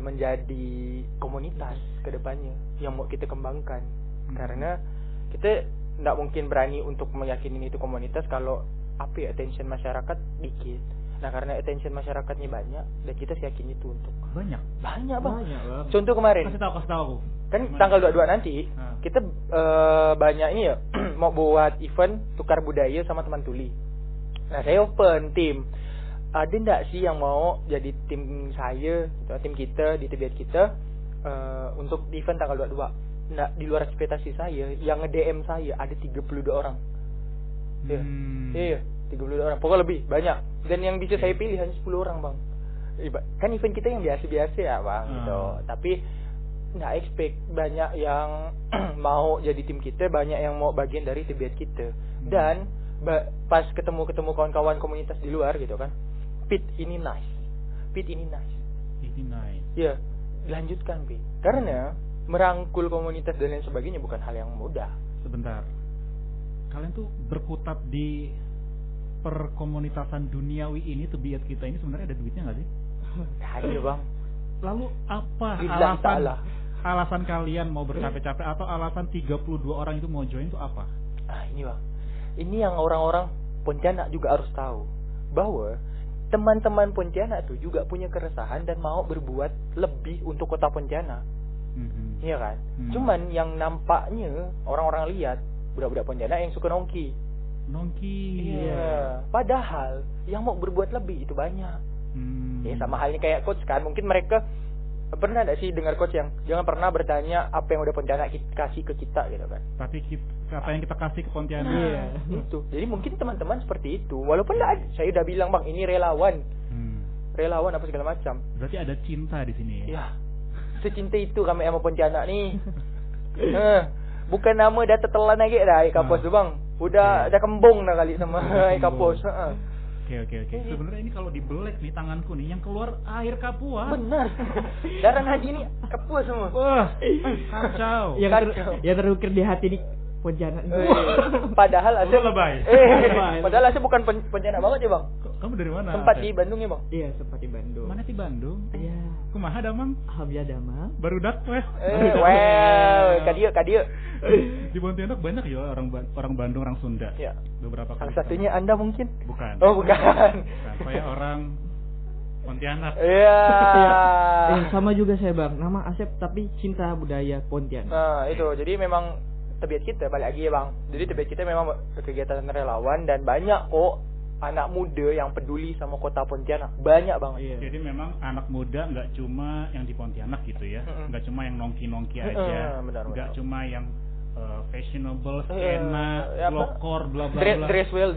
menjadi komunitas ke depannya yang mau kita kembangkan. Karena kita nggak mungkin berani untuk meyakini itu komunitas kalau attention masyarakat dikit. Nah, karena attention masyarakatnya banyak dan kita yakin itu untuk banyak Bang. Bang. Contoh kemarin. Kasih tahu aku. Kan Gimana? tanggal 22 nanti kita banyak ini ya mau buat event tukar budaya sama teman tuli. Nah, saya open tim. Ada enggak sih yang mau jadi tim saya, tim kita di TBIAT kita untuk event tanggal 22? Nah, di luar ekspektasi saya, yang nge-DM saya ada 32 orang. Iya, 32 orang. Pokoknya lebih banyak. Dan yang bisa saya pilih hanya 10 orang, Bang. Kan event kita yang biasa-biasa ya, Bang, gitu. Tapi nggak expect banyak yang mau jadi tim kita, banyak yang mau bagian dari TBIAT kita. Dan pas ketemu kawan-kawan komunitas di luar gitu kan, Pit ini nice. Iya, dilanjutkan, Pit. Karena merangkul komunitas dan lain sebagainya bukan hal yang mudah. Sebentar, kalian tuh berkutat di perkomunitasan duniawi ini, TBIAT kita ini sebenarnya ada duitnya nggak sih? Ada, Bang. Lalu apa alasan kalian mau bercapek-capek atau alasan 32 orang itu mau join itu apa? Ini Bang, ini yang orang-orang Pontianak juga harus tahu bahwa teman-teman Pontianak tuh juga punya keresahan dan mau berbuat lebih untuk kota Pontianak. Iya kan? Cuman yang nampaknya orang-orang lihat budak-budak Pontianak yang suka nongki. Iya. Padahal yang mau berbuat lebih itu banyak. Ya sama halnya kayak coach kan, mungkin mereka pernah enggak sih dengar coach yang jangan pernah bertanya apa yang udah Pontianak kasih ke kita gitu kan. Tapi apa yang kita kasih ke Pontianak. Itu. Jadi mungkin teman-teman seperti itu. Walaupun saya udah bilang, Bang, ini relawan. Relawan apa segala macam. Berarti ada cinta di sini ya. Iya. Secinta itu kami sama Pontianak nih. Bukan nama dah tertelan lagi dah Kapos tu, Bang. Udah kembung dah kali sama Kapos. Oke. Sebenarnya ini kalau dibelek nih tanganku nih yang keluar air Kapuas. Benar. Darah haji ini Kapuas semua. Wah, kacau. Yang terukir di hati nih Pontianak. Padahal asal lebay. Padahal asal bukan Pontianak banget ya, Bang. Kamu dari mana? Tempat di Bandung ya, Bang? Iya, sempat di Bandung. Mana di Bandung? Iya. Kumaha damang? Alhamdulillah damang. Barudak weh. Kadieu. Di Pontianak banyak ya orang Bandung, orang Sunda. Iya. Beberapa kali. Salah satunya Anda mungkin? Bukan. Oh, bukan. Saya orang Pontianak. Iya. Sama juga saya, Bang. Nama Asep tapi cinta budaya Pontianak. Nah, itu. Jadi memang TBIAT kita balik lagi ya, Bang. Jadi TBIAT kita memang kegiatan relawan dan banyak kok anak muda yang peduli sama kota Pontianak. Banyak banget. Iya. Jadi memang anak muda nggak cuma yang di Pontianak gitu ya. Nggak cuma yang nongki-nongki aja. Nggak cuma yang fashionable, skena, lokor, bla bla bla. Dresswell.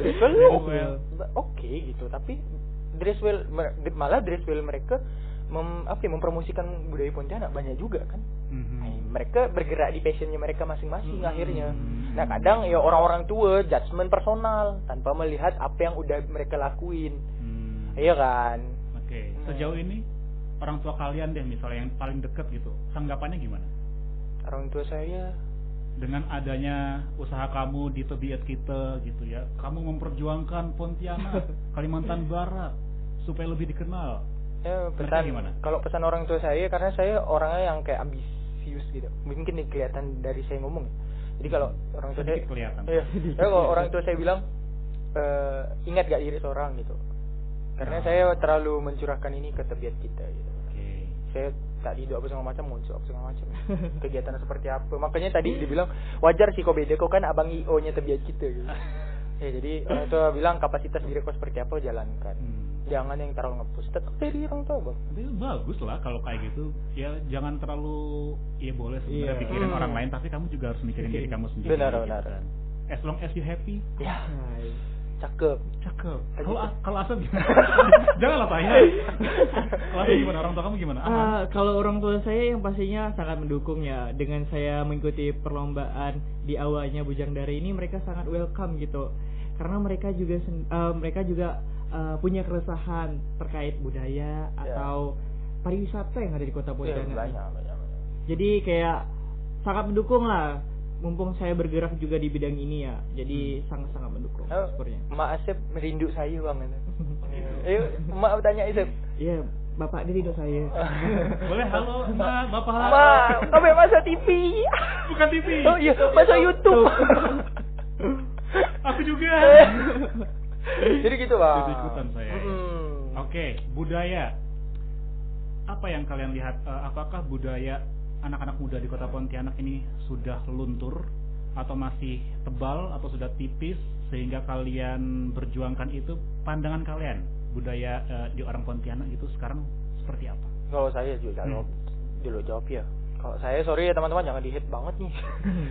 Oke gitu. Tapi Dresswell mereka mempromosikan budaya Pontianak banyak juga kan. Mereka bergerak di passionnya mereka masing-masing akhirnya. Nah kadang ya orang-orang tua judgement personal tanpa melihat apa yang udah mereka lakuin. Iya kan. Oke. Sejauh ini orang tua kalian deh misalnya yang paling dekat gitu, tanggapannya gimana? Orang tua saya dengan adanya usaha kamu di TBIAT kita gitu ya, kamu memperjuangkan Pontianak, Kalimantan Barat supaya lebih dikenal. Kalau pesan orang tua saya, karena saya orangnya yang kayak ambisius gitu. Mungkin kelihatan dari saya ngomong. Jadi kalau orang tua saya kelihatan. Kalau orang tua saya bilang ingat gak diri seorang gitu. Karena saya terlalu mencurahkan ini ke TBIAT kita gitu. Saya tak tidur apa segala macam, muncul apa segala macam. Kegiatan seperti apa. Makanya tadi dibilang wajar sih kok beda, kok kan abang IO-nya TBIAT kita gitu. Jadi orang tua bilang kapasitas diri kok seperti apa jalankan. Jangan yang terlalu nge-push. Tetap dari orang tua, Bang. Tapi bagus lah kalau kayak gitu. Ya jangan terlalu boleh sebenarnya pikirin orang lain, tapi kamu juga harus mikirin diri kamu sendiri. Benar. As long as you happy. Ya. Cakep. Kalau Asep gimana? Janganlah tanya. Kalau Asep gimana? Orang tua kamu gimana? Kalau orang tua saya yang pastinya sangat mendukung ya. Dengan saya mengikuti perlombaan di awalnya Bujang Dari ini, mereka sangat welcome gitu. Karena mereka juga punya keresahan terkait budaya atau pariwisata yang ada di kota Pontianak. Banyak. Jadi kayak sangat mendukung lah. Mumpung saya bergerak juga di bidang ini ya, jadi sangat-sangat mendukung. Sepertinya. Mak Asep merindu saya bang. Ayo, mak bertanya Asep. Iya, bapak ini rindu saya. Boleh, halo, Mbak, Bapak. Mak, kami masuk TV. Bukan TV. Oh iya, masuk YouTube. Aku juga. Jadi gitu bang. Ikutan saya. Oke, budaya. Apa yang kalian lihat? Apakah budaya anak-anak muda di Kota Pontianak ini sudah luntur atau masih tebal atau sudah tipis sehingga kalian berjuangkan itu? Pandangan kalian budaya di orang Pontianak itu sekarang seperti apa? Kalau saya juga dulu jawab ya. Kalau saya sorry ya teman-teman, jangan di-hate banget nih.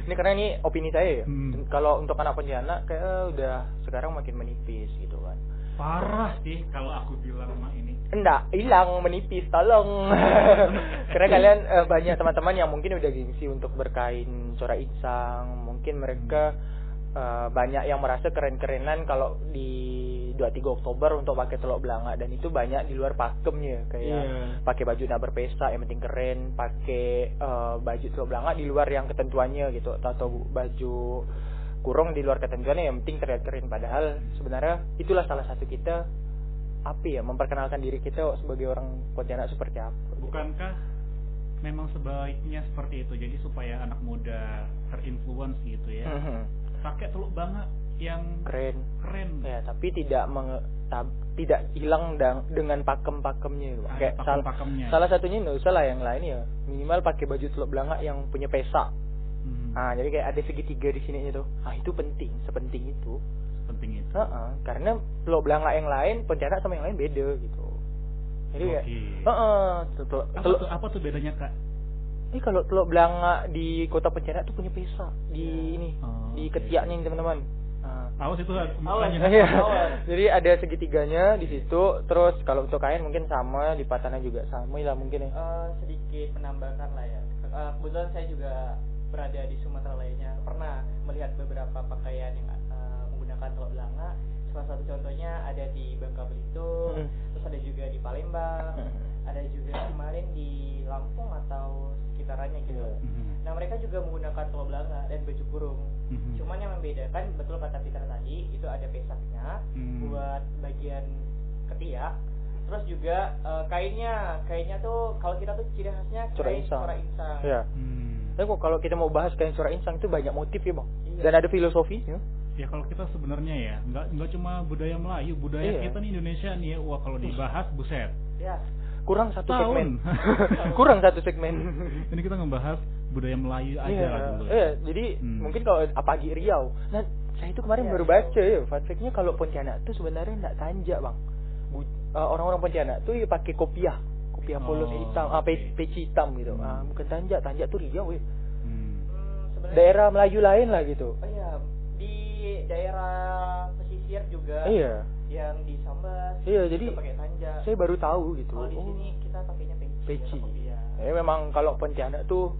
Ini karena ini opini saya ya. Kalau untuk anak Pontianak kayak udah sekarang makin menipis gitu kan. Parah sih kalau aku bilang sama ini. Enggak, hilang, menipis, tolong. Karena kalian banyak teman-teman yang mungkin udah gengsi untuk berkain corak insang. Mungkin mereka banyak yang merasa keren-kerenan kalau di 23 Oktober untuk pakai telok belanga, dan itu banyak di luar pakemnya kayak pakai baju nak berpesta yang penting keren, pakai baju telok belanga di luar yang ketentuannya gitu, atau baju kurung di luar ketentuannya yang penting terlihat keren. Padahal sebenarnya itulah salah satu kita memperkenalkan diri kita sebagai orang Pontianak seperti apa. Bukankah memang sebaiknya seperti itu, jadi supaya anak muda terinfluence gitu ya, pakai teluk banget yang keren ya, tapi tidak hilang dengan pakem-pakemnya gitu. Kayak salah satunya nggak usah lah, yang lain ya minimal pakai baju teluk belanga yang punya pesa. Jadi kayak ada segitiga di sini itu. Itu penting, sepenting itu. Karena teluk belanga yang lain Pontianak sama yang lain beda gitu. Jadi kayak apa tuh bedanya Kak? Kalau teluk belanga di Kota Pontianak tuh punya pesa di di ketiaknya teman-teman. Awas itu Jadi ada segitiganya di situ. Terus kalau untuk kain mungkin sama, di patana juga sama lah mungkin ya. Sedikit menambahkan lah ya. Kebetulan saya juga berada di Sumatera lainnya, pernah melihat beberapa pakaian yang menggunakan teluk belanga. Salah satu contohnya ada di Bangka Belitung, terus ada juga di Palembang, ada juga kemarin di Lampung atau sekitarannya gitu. Nah mereka juga menggunakan teluk belanga dan baju kurung. Cuman yang membedakan, betul kata Peter tadi, itu ada pesaknya buat bagian ketiak. Terus juga kainnya tuh kalau kita tuh ciri khasnya kain corak insang. Iya. Tapi kok kalau kita mau bahas kain corak insang itu banyak motif ya bang, dan ada filosofi. Ya kalau kita sebenarnya ya nggak cuma budaya Melayu, budaya kita nih Indonesia nih ya, wah kalau dibahas buset. Ya. Kurang satu segmen. Kurang satu segmen. Ini kita ngebahas budaya Melayu aja lah dulu. Jadi mungkin kalau apalagi Riau. Nah, saya itu kemarin baru baca ya, fun fact-nya kalau Pontianak tuh sebenarnya enggak tanjak, Bang. Orang-orang Pontianak tuh ya pakai kopiah polos hitam, peci hitam gitu. Bukan tanjak tuh Riau ya. Daerah Melayu lain lah gitu. Oh iya, di daerah pesisir juga. Yang di Sambas. Jadi pakai tanjak. Saya baru tahu gitu. Kalau di sini kita pakainya peci. Memang kalau Pontianak tuh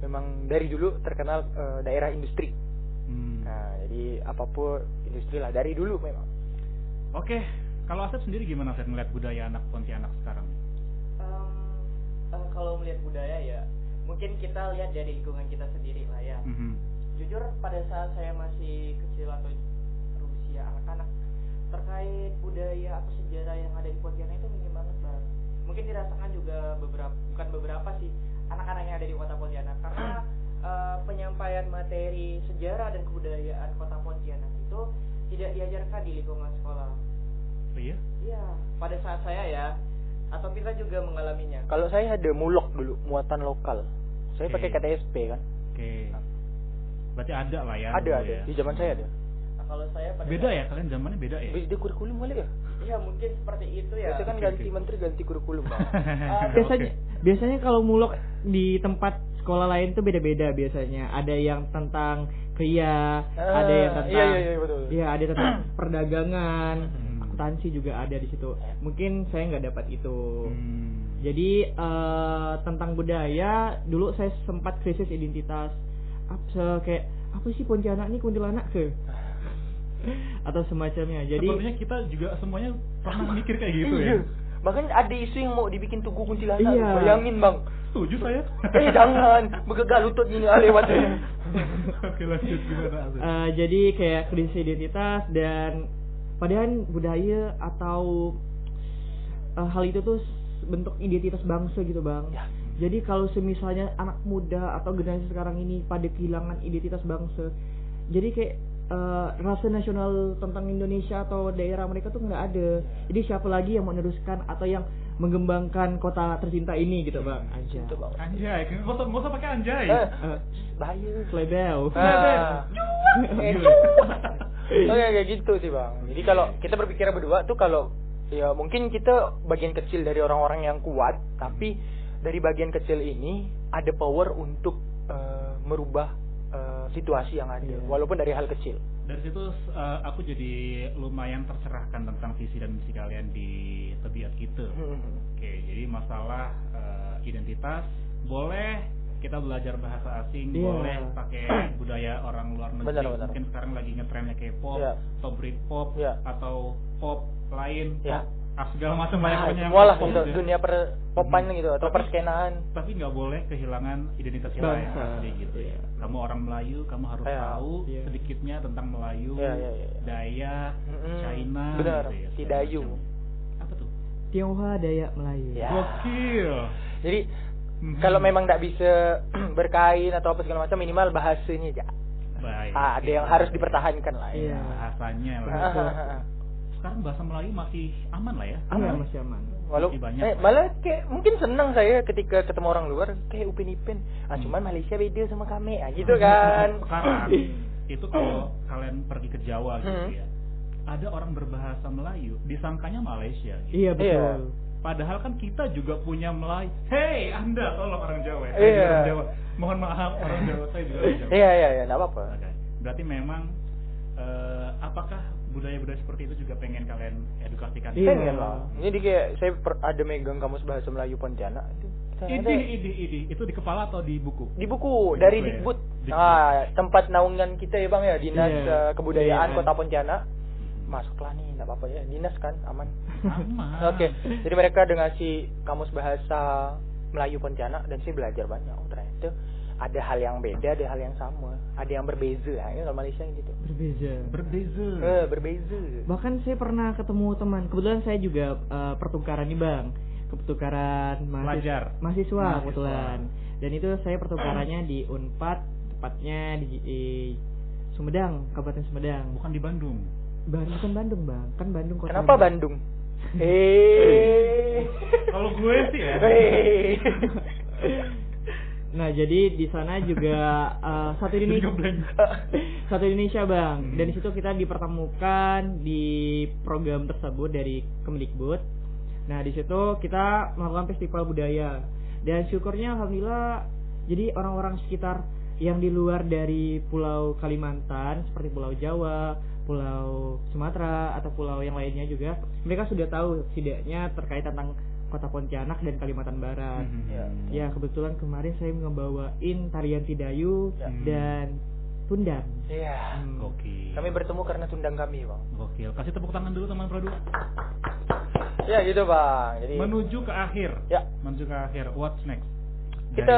memang dari dulu terkenal daerah industri. Nah, jadi apapun industri lah dari dulu memang. Oke, kalau Asep sendiri gimana Asep melihat budaya anak Pontianak sekarang? Kalau melihat budaya ya, mungkin kita lihat dari lingkungan kita sendiri lah ya. Jujur pada saat saya masih kecil atau berusia anak-anak, terkait budaya atau sejarah yang ada di Pontianak itu minim banget Bang. Mungkin dirasakan juga bukan beberapa sih anak-anak yang ada di Kota Pontianak, karena penyampaian materi sejarah dan kebudayaan Kota Pontianak itu tidak diajarkan di lingkungan sekolah. Oh iya? Iya, pada saat saya ya, atau kita juga mengalaminya. Kalau saya ada mulok dulu, muatan lokal. Saya pakai KTSP kan. Berarti ada lah ya. Ada. Ya. Di zaman saya ada. Kalau saya pada beda ya, kalian zamannya beda ya? Beda kurikulum kali ya? Iya mungkin seperti itu ya. Itu kan ganti menteri ganti kurikulum Bang. Biasanya kalau mulok di tempat sekolah lain tuh beda-beda biasanya. Ada yang tentang kria, ada yang tentang betul. Iya, ada tentang perdagangan, akuntansi juga ada di situ. Mungkin saya nggak dapat itu. Jadi tentang budaya dulu saya sempat krisis identitas. Kayak apa sih Pontianak nih, kuntilanak ke? Atau semacamnya. Jadi sepertinya kita juga semuanya pernah mikir kayak gitu ya. Bahkan ada isu yang mau dibikin tugu kuntilanak. Iya. Bayangin bang. Setuju saya. Jangan bergegar lutut gini lewat. Oke, lanjut gimana? Jadi kayak krisis identitas dan padahal budaya atau hal itu tuh bentuk identitas bangsa gitu bang. Ya. Jadi kalau semisalnya anak muda atau generasi sekarang ini pada kehilangan identitas bangsa, jadi kayak rasa nasional tentang Indonesia atau daerah mereka tuh nggak ada. Jadi siapa lagi yang mau meneruskan atau yang mengembangkan kota tercinta ini gitu bang? Anjay. Gitu, Bang. Anjay, nggak usah pakai anjay. Bahaya. Slebel. Oke kayak gitu sih bang. Jadi kalau kita berpikir berdua tuh kalau ya mungkin kita bagian kecil dari orang-orang yang kuat, tapi dari bagian kecil ini ada power untuk merubah situasi yang ada, walaupun dari hal kecil. Dari situ aku jadi lumayan tercerahkan tentang visi dan misi kalian di Tebiat Kita. Oke, jadi masalah identitas boleh kita belajar bahasa asing, boleh pakai budaya orang luar negeri. Benar. Mungkin sekarang lagi ngetrennya K-pop atau Britpop atau pop lain, segala macam banyak yang semua lah pop gitu, ya. dunia perpopan gitu atau perskenaan. Tapi nggak boleh kehilangan identitas kita yang asli gitu ya. Kamu orang Melayu, kamu harus tahu sedikitnya tentang Melayu, Dayak, China, benar, gitu ya. Tidayu. Apa tuh? Tionghoa, Dayak, Melayu. Ya. Gokil. Jadi kalau memang nggak bisa berkain atau apa segala macam, minimal bahasanya aja. Baik. Ada yang harus dipertahankan lah. Iya. Bahasanya lah. Sekarang bahasa Melayu masih aman lah ya? Iya, masih aman. Masih banyak. Malah kayak mungkin senang saya ketika ketemu orang luar kayak Upin Ipin. Cuman Malaysia beda sama kami, gitu kan. Sekarang itu kalau kalian pergi ke Jawa gitu ya, ada orang berbahasa Melayu, disangkanya Malaysia. Gitu. Iya betul. Padahal kan kita juga punya Melayu. Hei, Anda tolong orang Jawa ya. Iya. Orang Jawa. Mohon maaf orang Jawa, saya juga orang Jawa. Iya, enggak apa-apa. Okay. Berarti memang apakah budaya-budaya seperti itu juga pengen kalian edukasikan? Pengen lah. Jadi kayak saya ada megang kamus bahasa Melayu Pontianak itu. Idi. Itu di kepala atau di buku? Di buku dari Dikbud. Tempat naungan kita ya Bang ya, Dinas Kebudayaan Kota Pontianak. Masuklah nih, enggak apa-apa ya. Dinas kan aman. Aman. Oke. Jadi mereka ada ngasih kamus bahasa Melayu Pontianak dan saya belajar banyak. Ternyata ada hal yang beda, ada hal yang sama, ada yang berbeza. Ya, kalau Malaysia gitu. Berbeza. Bahkan saya pernah ketemu teman. Kebetulan saya juga pertukaran nih bang, pertukaran mahasiswa kebetulan. Dan itu saya pertukarannya di Unpad, tepatnya di Sumedang, Kabupaten Sumedang. Bukan di Bandung. Bukan Bandung bang, kan Bandung kota. Kenapa Bandung? Kalau gue sih ya. Nah jadi di sana juga satu Indonesia bang, dan di situ kita dipertemukan di program tersebut dari Kemdikbud. Nah di situ kita melakukan festival budaya dan syukurnya alhamdulillah jadi orang-orang sekitar yang di luar dari Pulau Kalimantan seperti Pulau Jawa, Pulau Sumatera atau pulau yang lainnya juga mereka sudah tahu setidaknya terkait tentang Kota Pontianak dan Kalimantan Barat. Ya kebetulan kemarin saya ngebawain tarian Tidayu dan Tundang. Iya. Gokil. Kami bertemu karena Tundang kami, Bang. Gokil. Kasih tepuk tangan dulu teman Pro 2. Ya gitu, Bang. Jadi menuju ke akhir. Ya. Menuju ke akhir. What's next? Kita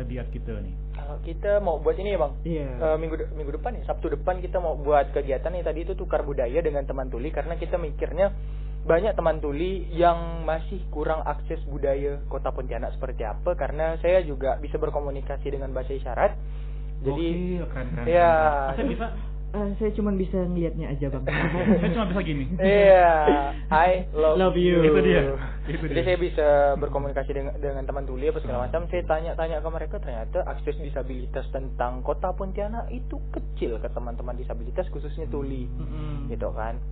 Tebiat Kita nih. Kalau kita mau buat ini ya, Bang. Iya. Minggu depan ya, Sabtu depan kita mau buat kegiatan nih tadi itu tukar budaya dengan teman tuli karena kita mikirnya banyak teman tuli yang masih kurang akses budaya Kota Pontianak seperti apa karena saya juga bisa berkomunikasi dengan bahasa isyarat. Jadi keren. Ya. Saya bisa saya cuma bisa ngelihatnya aja bang. Saya cuma bisa gini. Iya. I love you. Itu dia. Jadi saya bisa berkomunikasi dengan teman tuli apa segala macam. Saya tanya ke mereka ternyata akses disabilitas tentang Kota Pontianak itu kecil ke teman-teman disabilitas khususnya tuli. Gitu kan.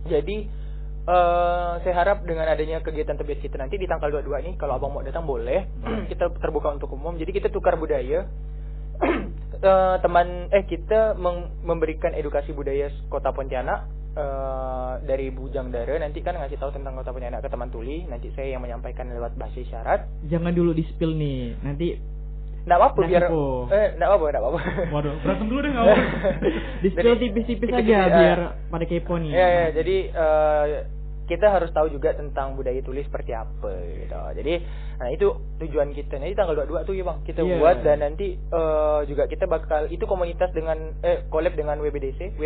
Jadi saya harap dengan adanya kegiatan Tebiat Kita nanti di tanggal 22 nih kalau abang mau datang boleh. Kita terbuka untuk umum. Jadi kita tukar budaya. Kita memberikan edukasi budaya Kota Pontianak dari Bujang Dara nanti kan ngasih tahu tentang Kota Pontianak ke teman tuli. Nanti saya yang menyampaikan lewat bahasa isyarat. Jangan dulu di spill nih. Nanti Nggak apa-apa biar nggak apa-apa. Waduh, berantem dulu deh nggak apa. Di spill tipis-tipis aja biar pada kepo nih. Ya, jadi kita harus tahu juga tentang budaya tulis seperti apa gitu. Jadi nah itu tujuan kita. Nanti tanggal 22 tuh ya Bang, kita buat dan nanti juga kita bakal itu komunitas dengan collab dengan WBDC,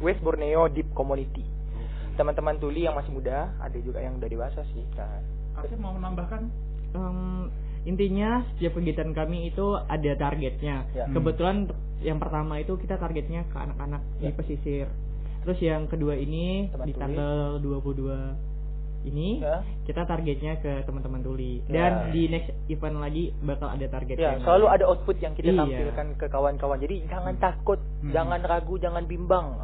West Borneo Deep Community. Teman-teman tuli yang masih muda, ada juga yang udah dewasa sih. Nah, Asep mau menambahkan? Intinya setiap kegiatan kami itu ada targetnya. Kebetulan yang pertama itu kita targetnya ke anak-anak di pesisir. Terus yang kedua ini di tanggal 22 ini kita targetnya ke teman-teman tuli. Dan di next event lagi bakal ada targetnya. Selalu ada output yang kita tampilkan ke kawan-kawan. Jadi jangan takut, jangan ragu, jangan bimbang.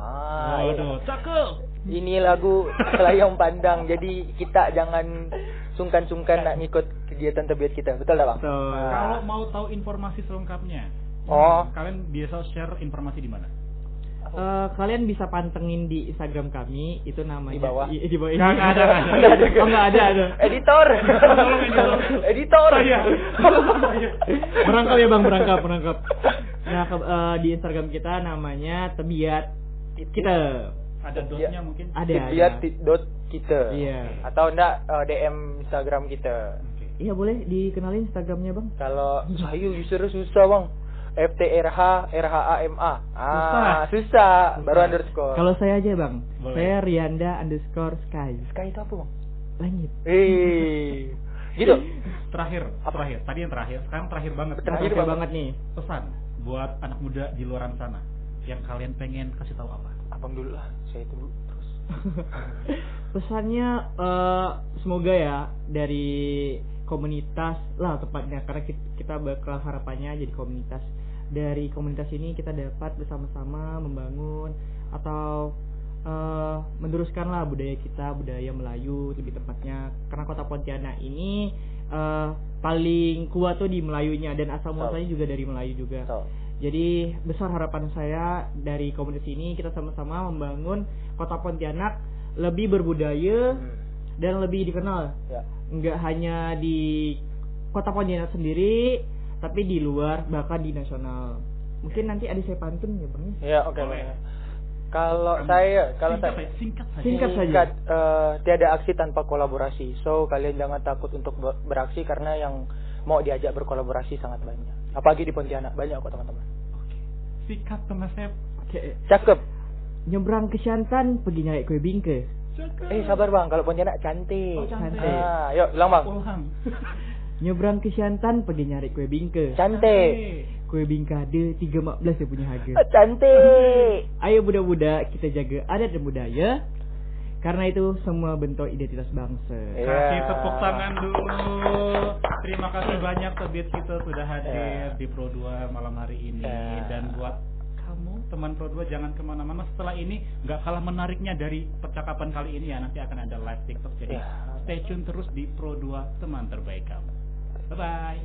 Cakep. Ini lagu Selayang Pandang. Jadi kita jangan sungkan-sungkan nak ngikut kegiatan tebiat kita. Betul tak Bang? Kalau mau tahu informasi selengkapnya, kalian biasa share informasi di mana? Kalian bisa pantengin di Instagram kami, itu namanya di bawah. Di bawah ini. Nggak ada. Nggak ada. Editor. Editor. Merangkap ya Bang, merangkap. Nah, di Instagram kita namanya Tebiat kita. Ada dotnya mungkin? Ada. Tebiat.kita. Iya. Atau enggak DM Instagram kita. Iya, boleh dikenalin Instagramnya Bang. Kalau saya user susah Bang. FTRHRHAMA. Susah. Baru underscore. Kalau saya aja Bang. Boleh. Saya Rianda_Sky. Sky itu apa Bang? Langit. Gitu. Terakhir. Tadi yang terakhir, sekarang terakhir banget. Terakhir banget nih. Pesan buat anak muda di luar sana yang kalian pengen kasih tahu apa? Abang dulu lah, saya tunggu terus. Pesannya semoga ya dari komunitas lah tepatnya, karena kita bakal harapannya jadi komunitas. Dari komunitas ini kita dapat bersama-sama membangun atau meneruskan lah budaya kita, budaya Melayu lebih tepatnya, karena kota Pontianak ini paling kuat tuh di Melayunya dan asal muasalnya juga dari Melayu juga. Jadi besar harapan saya dari komunitas ini, kita sama-sama membangun kota Pontianak lebih berbudaya dan lebih dikenal. Enggak hanya di kota Pontianak sendiri, tapi di luar, bahkan di nasional. Mungkin nanti ada saya pantun ya Bang. Ya, oke. Kalau saya singkat saja. Tiada aksi tanpa kolaborasi. So kalian jangan takut untuk beraksi, karena yang mau diajak berkolaborasi sangat banyak. Apalagi di Pontianak banyak kok teman-teman. Oke. Sikat Mas Sep. Cakep. Nyebrang ke Siantan pergi nyari kue bingke. Sabar Bang, kalau Pontianak cantik. Cantik. Yuk bilang Bang. Nyebrang ke Siantan pergi nyari kue bingke. Cantik. Kue bingke ada 3.14 yang punya harga. Cantik. Ayo budak-budak kita jaga adat dan budaya, karena itu semua bentuk identitas bangsa. Kasih tepuk tangan dulu. Terima kasih banyak Tebiat kita sudah hadir di Pro 2 malam hari ini. Dan buat kamu teman Pro 2 jangan kemana-mana. Setelah ini nggak kalah menariknya dari percakapan kali ini ya, nanti akan ada live TikTok. Jadi stay tune terus di Pro 2 teman terbaik kamu. Bye bye.